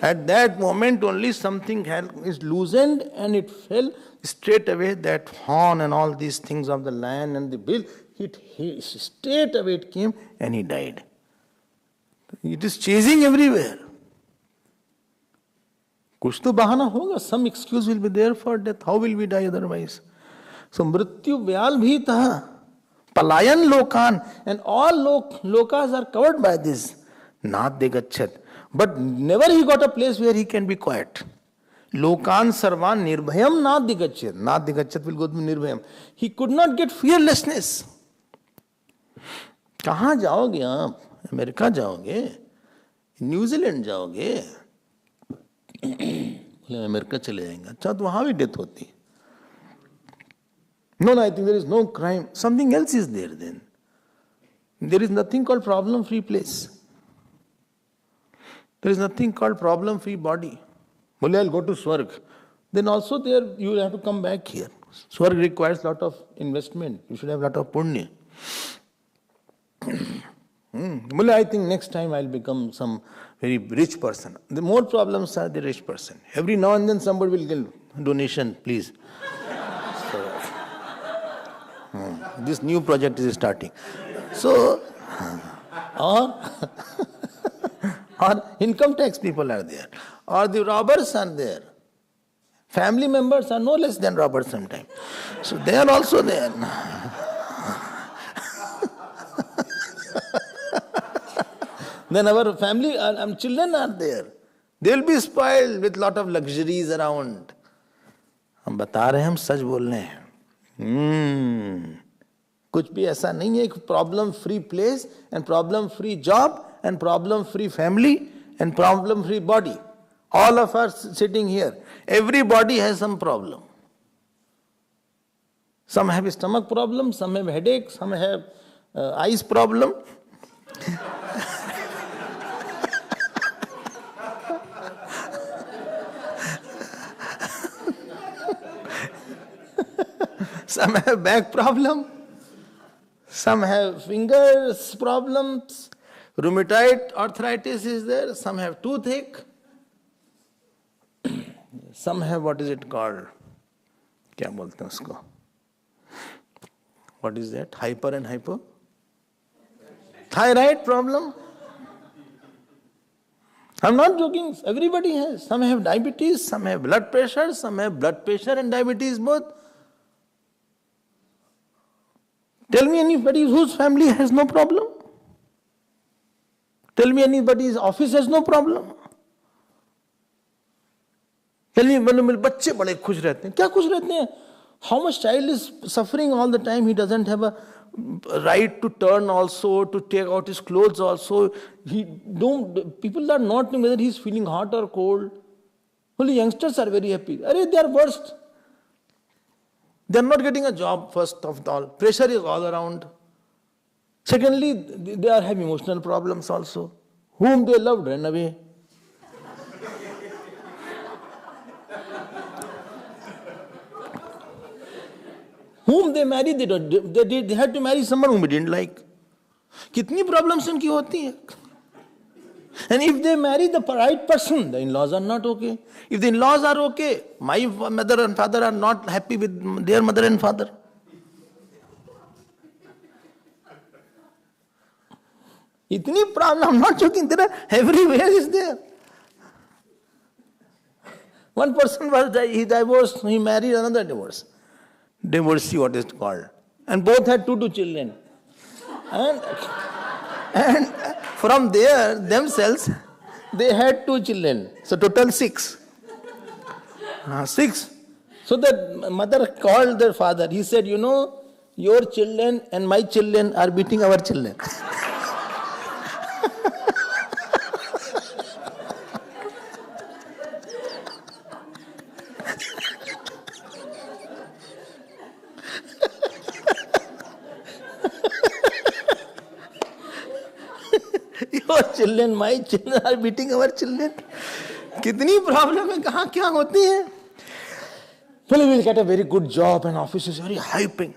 At that moment only something is loosened and it fell straight away. That horn and all these things of the lion and the bill, straight away it came and he died. It is chasing everywhere. Kuch to bahana hoga, some excuse will be there for death. How will we die otherwise? So mrityu vyal bhi taha, palayan lokan, and all lokas are covered by this. Naad degachat. But never he got a place where he can be quiet. Lokan sarvan nirbhayam naad degachat. Naad degachat will go to nirbhayam. He could not get fearlessness. कहाँ जाओगे आप? America जाओगे? New Zealand जाओगे? बोले America चले जाएंगे. अच्छा तो वहाँ भी डेथ होती. No, I think there is no crime. Something else is there then. There is nothing called problem-free place. There is nothing called problem-free body. Bolle, I'll go to Swarg. Then also there you will have to come back here. Swarg requires a lot of investment. You should have a lot of punya. Bolle, I think next time I'll become some very rich person. The more problems are the rich person. Every now and then somebody will give donation, please. This new project is starting. So, or income tax people are there, or the robbers are there. Family members are no less than robbers sometimes. So they are also there. Then our family, children are there. They will be spoiled with lot of luxuries around. हम बता रहे हैं, हम सच बोल रहे हैं. कुछ भी ऐसा नहीं है. एक problem free place and problem free job and problem-free family and problem-free body. All of us sitting here, everybody has some problem. Some have stomach problem, some have headache, some have eyes problem. Some have back problem, some have fingers problems. Rheumatoid arthritis is there, some have toothache, some have what is it called? क्या बोलते हैं उसको? What is that? Hyper and hypo? Thyroid problem? I'm not joking, everybody has. Some have diabetes, some have blood pressure, some have blood pressure and diabetes both. Tell me anybody whose family has no problem. Tell me anybody's office has no problem. Tell me बच्चे बड़े खुश रहते हैं. क्या खुश रहते हैं? How much child is suffering all the time? He doesn't have a right to turn also, to take out his clothes also. People are not knowing whether he's feeling hot or cold. Only youngsters are very happy. They are worst. They are not getting a job first of all. Pressure is all around. Secondly, they are having emotional problems also. Whom they loved ran away. Whom they married, they had to marry someone whom they didn't like. कितनी problems उनकी होती हैं. And if they marry the right person, the in-laws are not okay. If the in-laws are okay, my mother and father are not happy with their mother and father. Itni problem, I'm not joking, there are everywhere is there. One person he divorced, he married another divorce. Divorcee, what is it called? And both had two children. And from there, themselves, they had 2 children. So total 6. 6. So the mother called their father. He said, your children and my children are beating our children. Your children, my children are beating our children. कितनी problem है, कहाँ क्या होती है. Well, you will get a very good job and office is very high paying.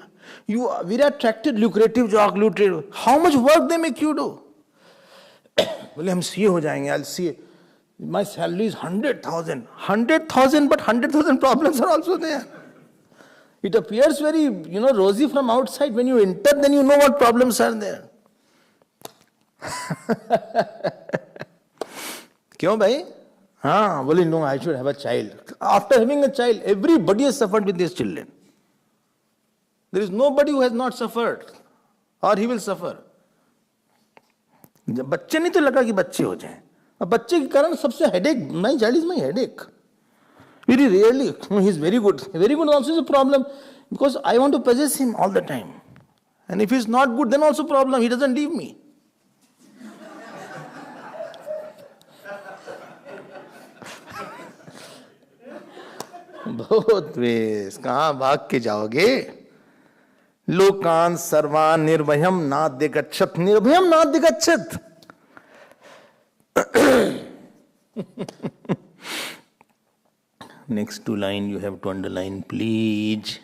You are very attractive, lucrative job, lucrative. How much work they make you do? Well, हम CA हो जाएंगे, I'll see. My salary is 100,000. 100,000, but 100,000 problems are also there. It appears very, rosy from outside. When you enter, then you know what problems are there. क्यों भाई? हाँ, बोले no, I should have a child. After having a child, everybody has suffered with these children. There is nobody who has not suffered, or he will suffer. जब बच्चे नहीं तो लगा कि बच्चे हो जाएं. अब बच्चे के कारण सबसे headache. My child is my headache. Very rarely. No, he is very good. Very good also is a problem because I want to possess him all the time. And if he is not good, then also problem. He doesn't leave me. बहुत वेश कहाँ भाग के जाओगे? लोकान सर्वान निर्भयम नाद्य गच्छत. निर्भयम नाद्य गच्छत. Next two line you have to underline, please.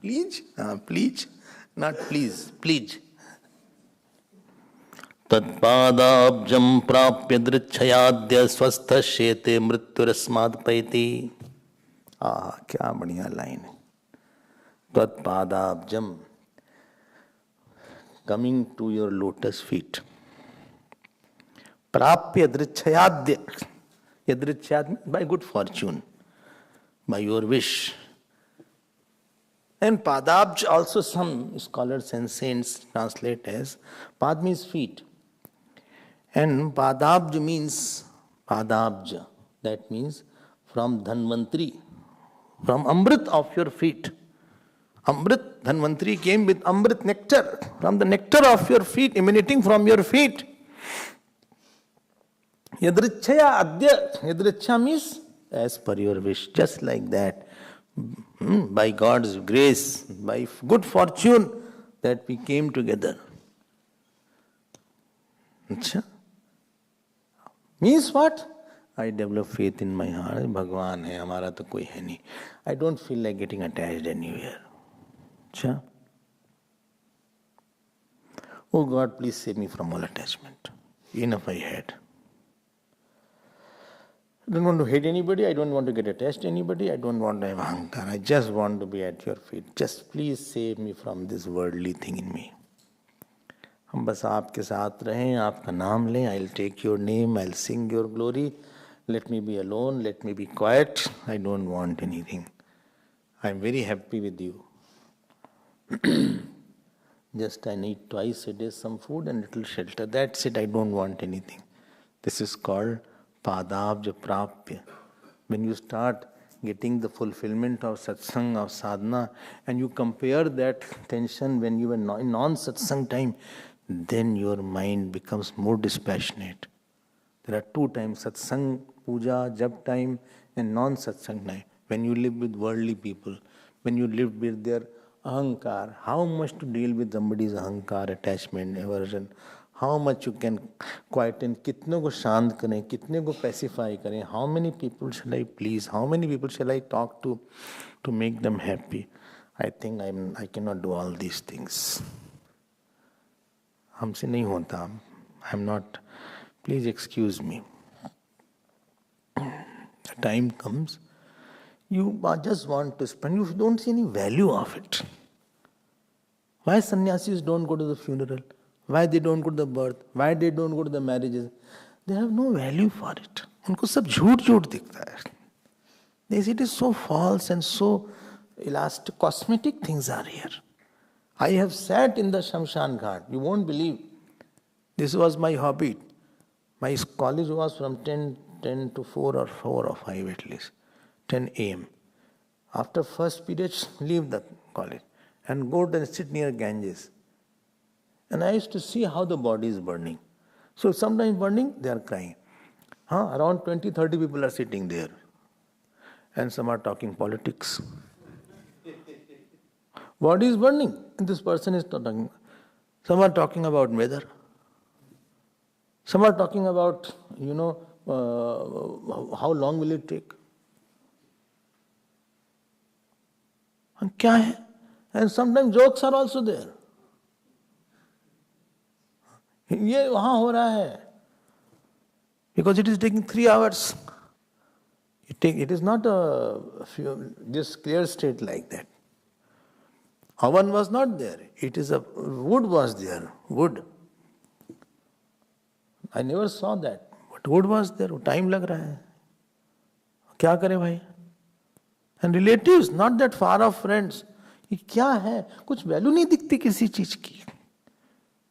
Please? Please, not please. Please. तत्पादाब्जं प्राप्य दृच्छयाद्य स्वस्थश्येते मृत्युरस्माद् पैति. क्या बढ़िया लाइन है. तत्पादाब्जम, coming to your lotus feet. प्राप्य दृच्छयाद्य. Yadrichad, by good fortune, by your wish. And Padabj also some scholars and saints translate as, Pad means feet. And Padabj means Padabj. That means from Dhanvantri, from Amrit of your feet. Amrit, Dhanvantri came with Amrit nectar, from the nectar of your feet, emanating from your feet. Yadrichaya adya. Yadrichya means as per your wish, just like that. By God's grace, by good fortune, that we came together. Achha? Means what? I develop faith in my heart. Bhagwan hai, hamara to koi hai nahi. I don't feel like getting attached anywhere. Achha? Oh God, please save me from all attachment. Enough I had. I don't want to hate anybody, I don't want to get attached to anybody, I don't want to have ahankar. I just want to be at your feet. Just please save me from this worldly thing in me. हम बस आपके साथ रहें, आपका नाम लें. I'll take your name, I'll sing your glory. Let me be alone, let me be quiet. I don't want anything. I'm very happy with you. Just I need twice a day some food and little shelter. That's it, I don't want anything. This is called Padabja Prapya. When you start getting the fulfillment of satsang, of sadhana, and you compare that tension when you were in non-satsang time, then your mind becomes more dispassionate. There are two times, satsang, puja, jap time, and non-satsang time. When you live with worldly people, when you live with their ahankar, how much to deal with somebody's ahankar, attachment, aversion, how much you can quieten, kitne ko shant kare, kitne ko pacify kare, how many people shall I please, how many people shall I talk to make them happy. I think I cannot do all these things. हमसे नहीं होता. I'm not, please excuse me. The time comes, you just want to spend, you don't see any value of it. Why sannyasis don't go to the funeral? Why they don't go to the birth? Why they don't go to the marriages? They have no value for it. उनको सब झूठ दिखता है. They say it is so false and so elastic. Cosmetic things are here. I have sat in the Shamshan Ghat. You won't believe. This was my hobby. My college was from 10 to 4 or 5 at least. 10 a.m. After first period, leave the college and go and sit near Ganges. And I used to see how the body is burning. So sometimes burning, they are crying. Around 20-30 people are sitting there. And some are talking politics. Body is burning, and this person is talking. Some are talking about weather. Some are talking about, how long will it take? क्या है? And sometimes jokes are also there. ये वहाँ हो रहा है. Because it is taking 3 hours. It is not this clear state like that. Havan was not there. It is wood was there. Wood. I never saw that. But wood was there. Time लग रहा है. क्या करें भाई? And relatives, not that far off friends. ये क्या है? कुछ वैल्यू नहीं दिखती किसी चीज की.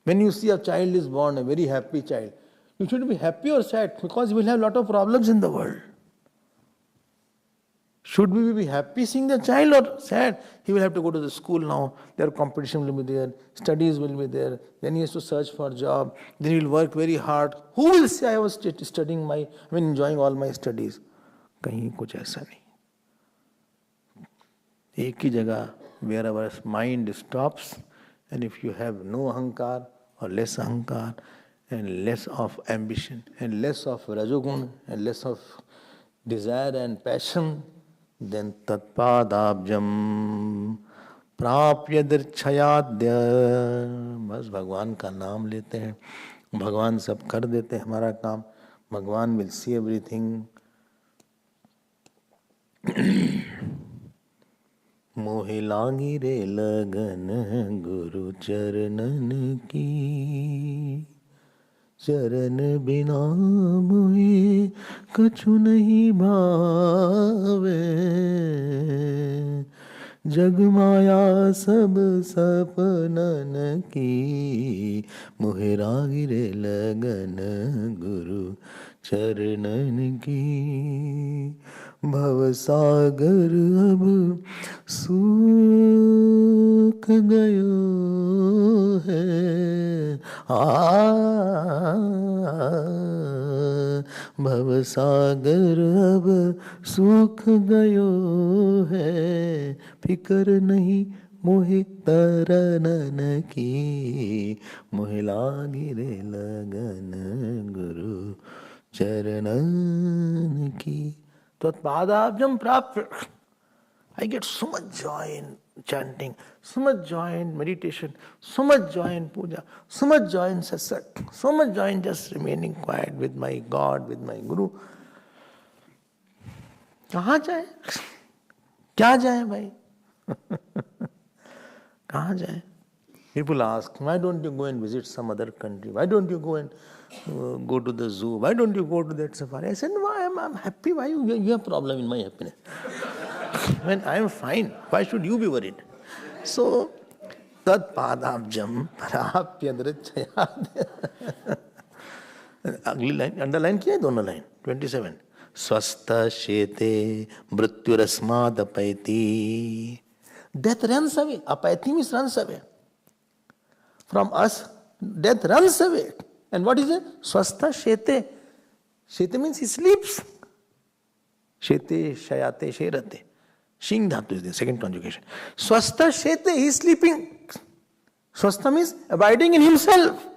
When you see a child is born, a very happy child, you should be happy or sad because you will have a lot of problems in the world. Should we be happy seeing the child or sad? He will have to go to the school now. Their competition will be there. Studies will be there. Then he has to search for a job. Then he will work very hard. Who will say I was enjoying all my studies? कहीं कुछ ऐसा नहीं. एक ही जगह, where our mind stops, and if you have no ahankar or less ahankar and less of ambition and less of rajogun and less of desire and passion, then tatpadabjam प्राप्य दर्शयाद्य. बस भगवान का नाम लेते हैं, भगवान सब कर देते हैं हमारा काम. भगवान विल सी एवरीथिंग. मोहे लागी रे लगन गुरु चरणन की, चरण बिना मोहे कछु नहीं भावे. जग माया सब सपनन की, मोहे लागी रे लगन गुरु चरणन की. भवसागर अब सूख गयो है. भवसागर अब सूख गयो है. फिकर नहीं मोहे तरनन की, मोहे लागी रे लगन गुरु चरणन की. Tatpadabjam prapya. I get so much joy in chanting, so much joy in meditation, so much joy in puja, so much joy in satsang, so much joy in just remaining quiet with my God, with my Guru. कहाँ जाए? क्या जाए भाई? कहाँ जाए? People ask, why don't you go and visit some other country? Why don't you go and go to the zoo? Why don't you go to that safari? I said, no, I'm happy. Why you have problem in my happiness? When I am fine, why should you be worried? So, tat padabjam prapya drachayad. अगली line underline किया है दोनों line 27. स्वस्थ शेते मृत्युरस्माद अपैति. Death runs away. Apaithi means runs away. From us, death runs away. And what is it? Swastha shete. Shete means he sleeps. Shete, shayate, sherate. Shing dhatu is the second conjugation. Swastha shete, he is sleeping. Swastha means abiding in himself.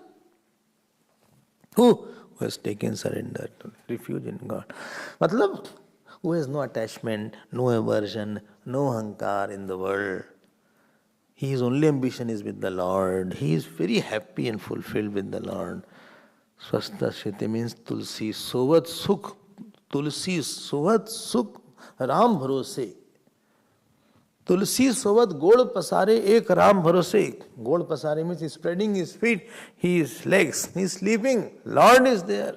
Who has taken surrender to refuge in God. Matlab, who has no attachment, no aversion, no hankar in the world. His only ambition is with the Lord. He is very happy and fulfilled with the Lord. Swastha shete means tulsi sovat sukh. Tulsi sovat sukh Ram bharose. Tulsi sovat gol pasare ek Ram bharose. Gol pasare means he is spreading his feet, his legs, he is sleeping. Lord is there.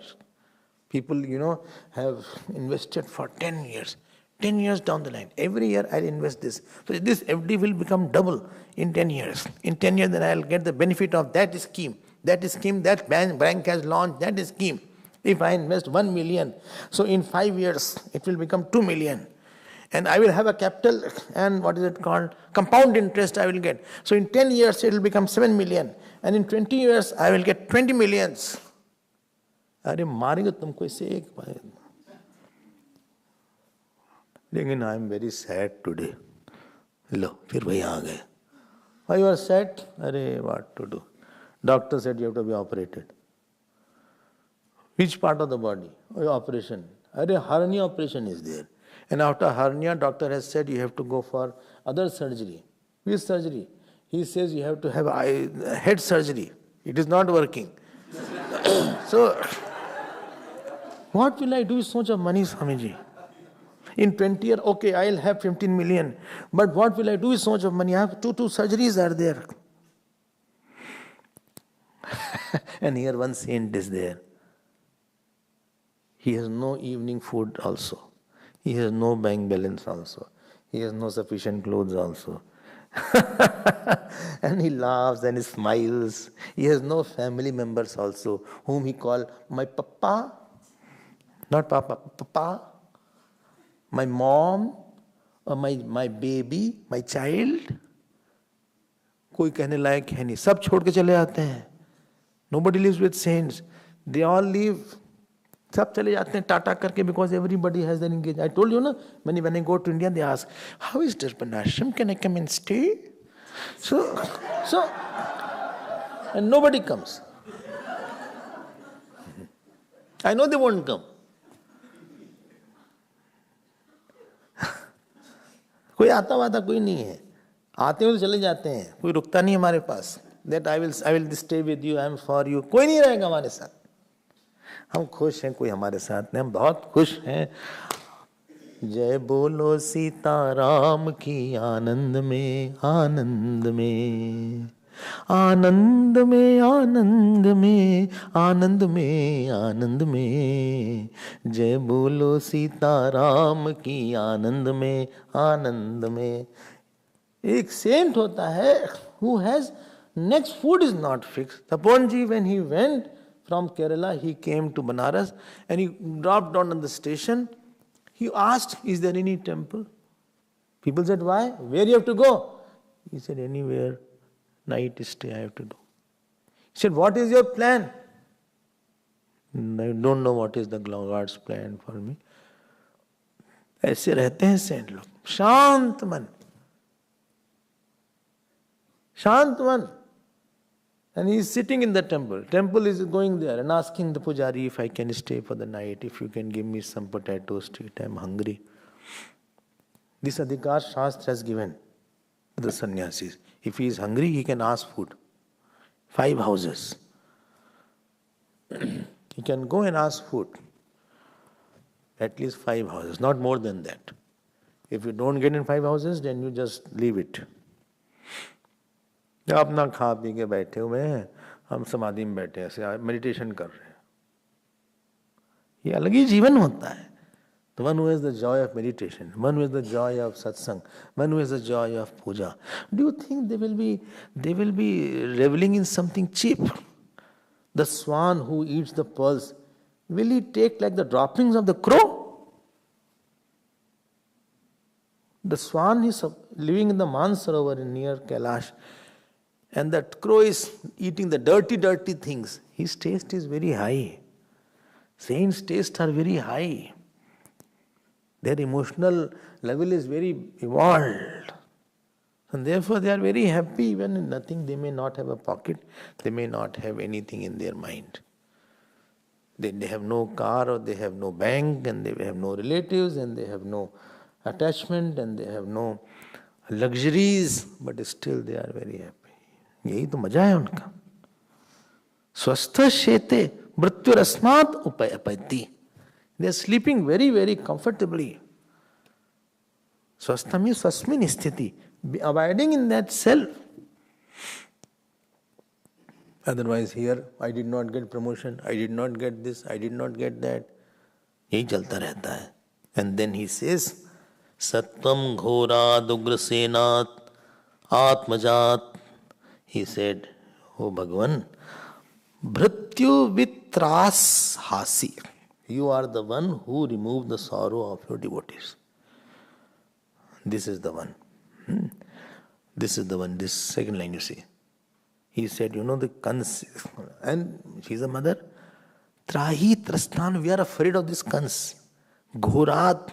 People, have invested for 10 years. 10 years down the line. Every year I'll invest this. So this FD will become double in 10 years. In 10 years then I'll get the benefit of that scheme. That scheme, that bank has launched that scheme. If I invest 1 million, so in 5 years it will become 2 million. And I will have a capital and what is it called? Compound interest I will get. So in 10 years it will become 7 million. And in 20 years I will get 20 millions. अरे मारेंगे तुमको इससे एक बार. लेकिन I am very sad today. लो फिर वही आ गए. Why you are sad? अरे what to do? Doctor said you have to be operated. Which part of the body? Oh, operation. अरे hernia operation is there. And after hernia, doctor has said you have to go for other surgery. Which surgery? He says you have to have head surgery. It is not working. So, what will I do with so much of money, Swamiji? In 20 years, okay, I'll have 15 million. But what will I do with so much of money? I have two surgeries are there. And here one saint is there. He has no evening food also. He has no bank balance also. He has no sufficient clothes also. And he laughs and he smiles. He has no family members also, whom he calls my papa. Not papa, papa. My mom, or my baby, my child. कोई कहने लायक है नहीं, सब छोड़ के चले आते हैं. Nobody lives with saints. They all leave. सब चले जाते हैं टाटा करके, because everybody has their engagement. I told you na, when I go to India, they ask, how is Darpanashram? Can I come and stay? So, and nobody comes. I know they won't come. कोई आता वाता कोई नहीं है, आते हैं तो चले जाते हैं, कोई रुकता नहीं हमारे पास. That I will stay with you, I am for you. कोई नहीं रहेगा हमारे साथ. हम खुश हैं, कोई हमारे साथ नहीं, हम बहुत खुश हैं. जय बोलो सीताराम की आनंद में, आनंद में, आनंद में, आनंद में, आनंद में, आनंद में. जय बोलो सीताराम की आनंद में, आनंद में. एक सेंट होता है who has next food is not fixed. Taponji, when he went from Kerala, he came to Banaras and he dropped down on the station. He asked, is there any temple? People said, why? Where you have to go? He said, anywhere. Night stay I have to do. He said, what is your plan? I don't know what is the God's plan for me. ऐसे रहते हैं Saint लोग, शांत मन, शांत मन. And he is sitting in the temple. Temple is going there and asking the pujari if I can stay for the night, if you can give me some potatoes to eat, I am hungry. This adhikar Shastra has given to the sannyasis. If he is hungry, he can ask food. 5 houses. He can go and ask food. At least 5 houses, not more than that. If you don't get in 5 houses, then you just leave it. जब अपना खा P के बैठे हुए हैं, हम समाधि में बैठे हैं, ऐसे मेडिटेशन कर रहे हैं, ये अलग ही जीवन होता है. The one who has the joy of meditation, one who has the joy of satsang, one who has the joy of puja. Do you think they will be reveling in something cheap? The swan who eats the pearls, will he take like the droppings of the crow? The swan is living in the Mansarovar near Kailash, and that crow is eating the dirty things. His taste is very high. Saints' tastes are very high. Their emotional level is very evolved. And therefore they are very happy even in nothing. They may not have a pocket. They may not have anything in their mind. They have no car, or they have no bank, and they have no relatives, and they have no attachment, and they have no luxuries, but still they are very happy. यही तो मजा है उनका. स्वस्थ शेते मृत्युरस्मात् उपैति. They are sleeping very comfortably. Swastha means swasmin sthiti, abiding in that self. Otherwise here, I did not get promotion, I did not get this, I did not get that. यही चलता रहता है. And then he says, Sattvam ghorad ugrasenat atmajat. He said, oh Bhagavan, Bhrityu vitras hasi. You are the one who removed the sorrow of your devotees. This is the one. This is the one. This second line you see. He said, you know the Kans, and she's a mother. Trahi trastan, we are afraid of this Kans. Ghorad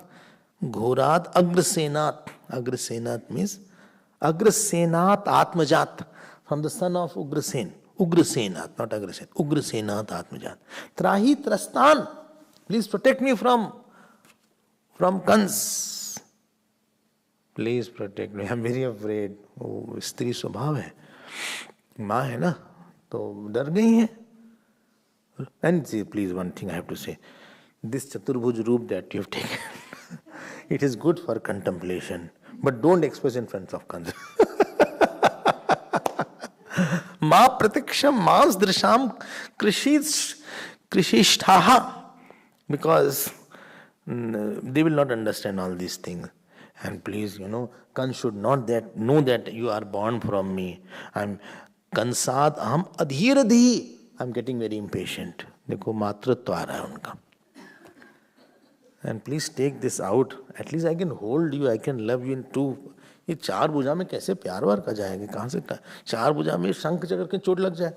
agrasenat. Agrasenat means agrasenat atmajat. From the son of Ugrasen. Ugrasenat, not Agrasen. Ugrasenat Atmajat. Trahi Trastan. Please protect me from from Kans. Please protect me. I'm very afraid. वो स्त्री स्वभाव है, माँ है ना, तो डर गई है. And see, please, one thing I have to say. This Chaturbhuj roop that you have taken, it is good for contemplation, but don't express in front of Kans. Ma pratiksham mas drisham krishishtaha, because they will not understand all these things. And please, Kans should not know that you are born from me. I'm Kansad aham adhiradhi. I'm getting very impatient. देखो मातृत्व आ रहा है उनका. And please take this out. At least I can hold you. I can love you in two. ये चार भुजा में कैसे प्यार वार का जाएगा? कहाँ से चार भुजा में शंख चढ़ के चोट लग जाए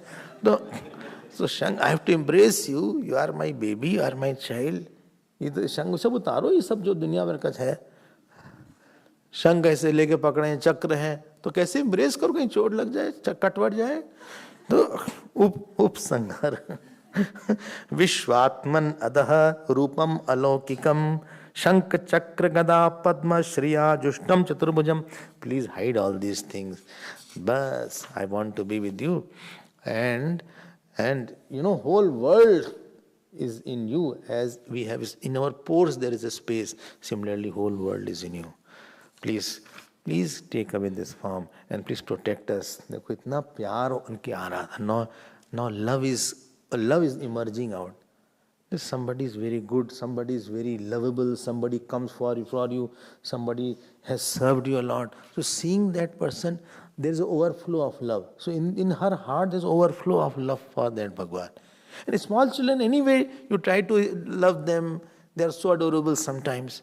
तो शंख, I have to embrace you. You are my baby. You are my child. ये तो शंख सब उतारो. ये सब जो दुनिया भर का है, शंख ऐसे लेके पकड़े हैं, चक्र है, तो कैसे embrace करो? कहीं चोट लग जाए, कटवट जाए तो उपसंहार. विश्वात्मन अधः रूपम अलौकिकम शंख चक्र गदा पद्म Shriya जुष्टम चतुर्भुजम. Please hide all these things. Bas, I want to be with you. And whole world is in you, as we have in our pores there is a space. Similarly, whole world is in you. Please take away this form and please protect us. देखो इतना प्यार उनके आ रहा था. Now love is emerging out. Somebody is very good, somebody is very lovable, somebody comes for you, somebody has served you a lot. So seeing that person, there is an overflow of love. So in her heart there is overflow of love for that Bhagavan. And small children, anyway, you try to love them, they are so adorable sometimes.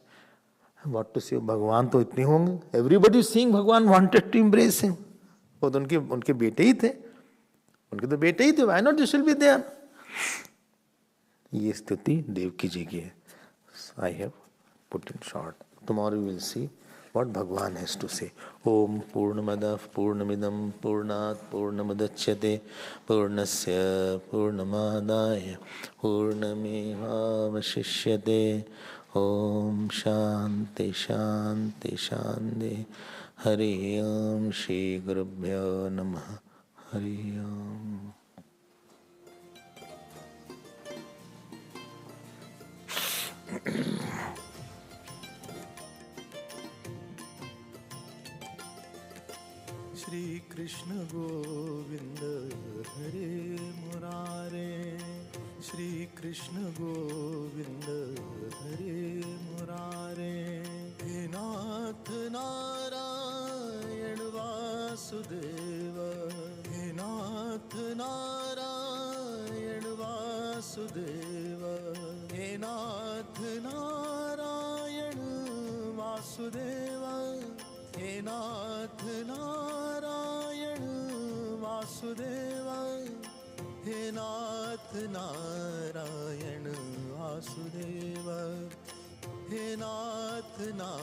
What to say, भगवान तो इतने होंगे. Everybody is seeing Bhagavan wanted to embrace him. वो तो उनके बेटे ही थे. उनके तो बेटे ही थे. Why not they shall be there? ये स्तुति देवकी जी की है. I have put in short. Tomorrow we will see what Bhagavan has to say. Om Purnamadav Purnamidam Purnat Purnamadachyate Purnasya Purnamadaya Purnamevavashishyate. Om Shanti Shanti Shanti. Hari Om Shri Gurubhyo Namaha. Hari Om. Shri Krishna Govinda Hare Murare. Shri Krishna Govinda Hare Murare. He Nath Narayan Vasudeva. He Nath Narayan Vasudeva. He Nath Narayan Vasudeva. He Nath Narayan Vasudeva. He Nath Narayan Vasudeva. He Nath Narayan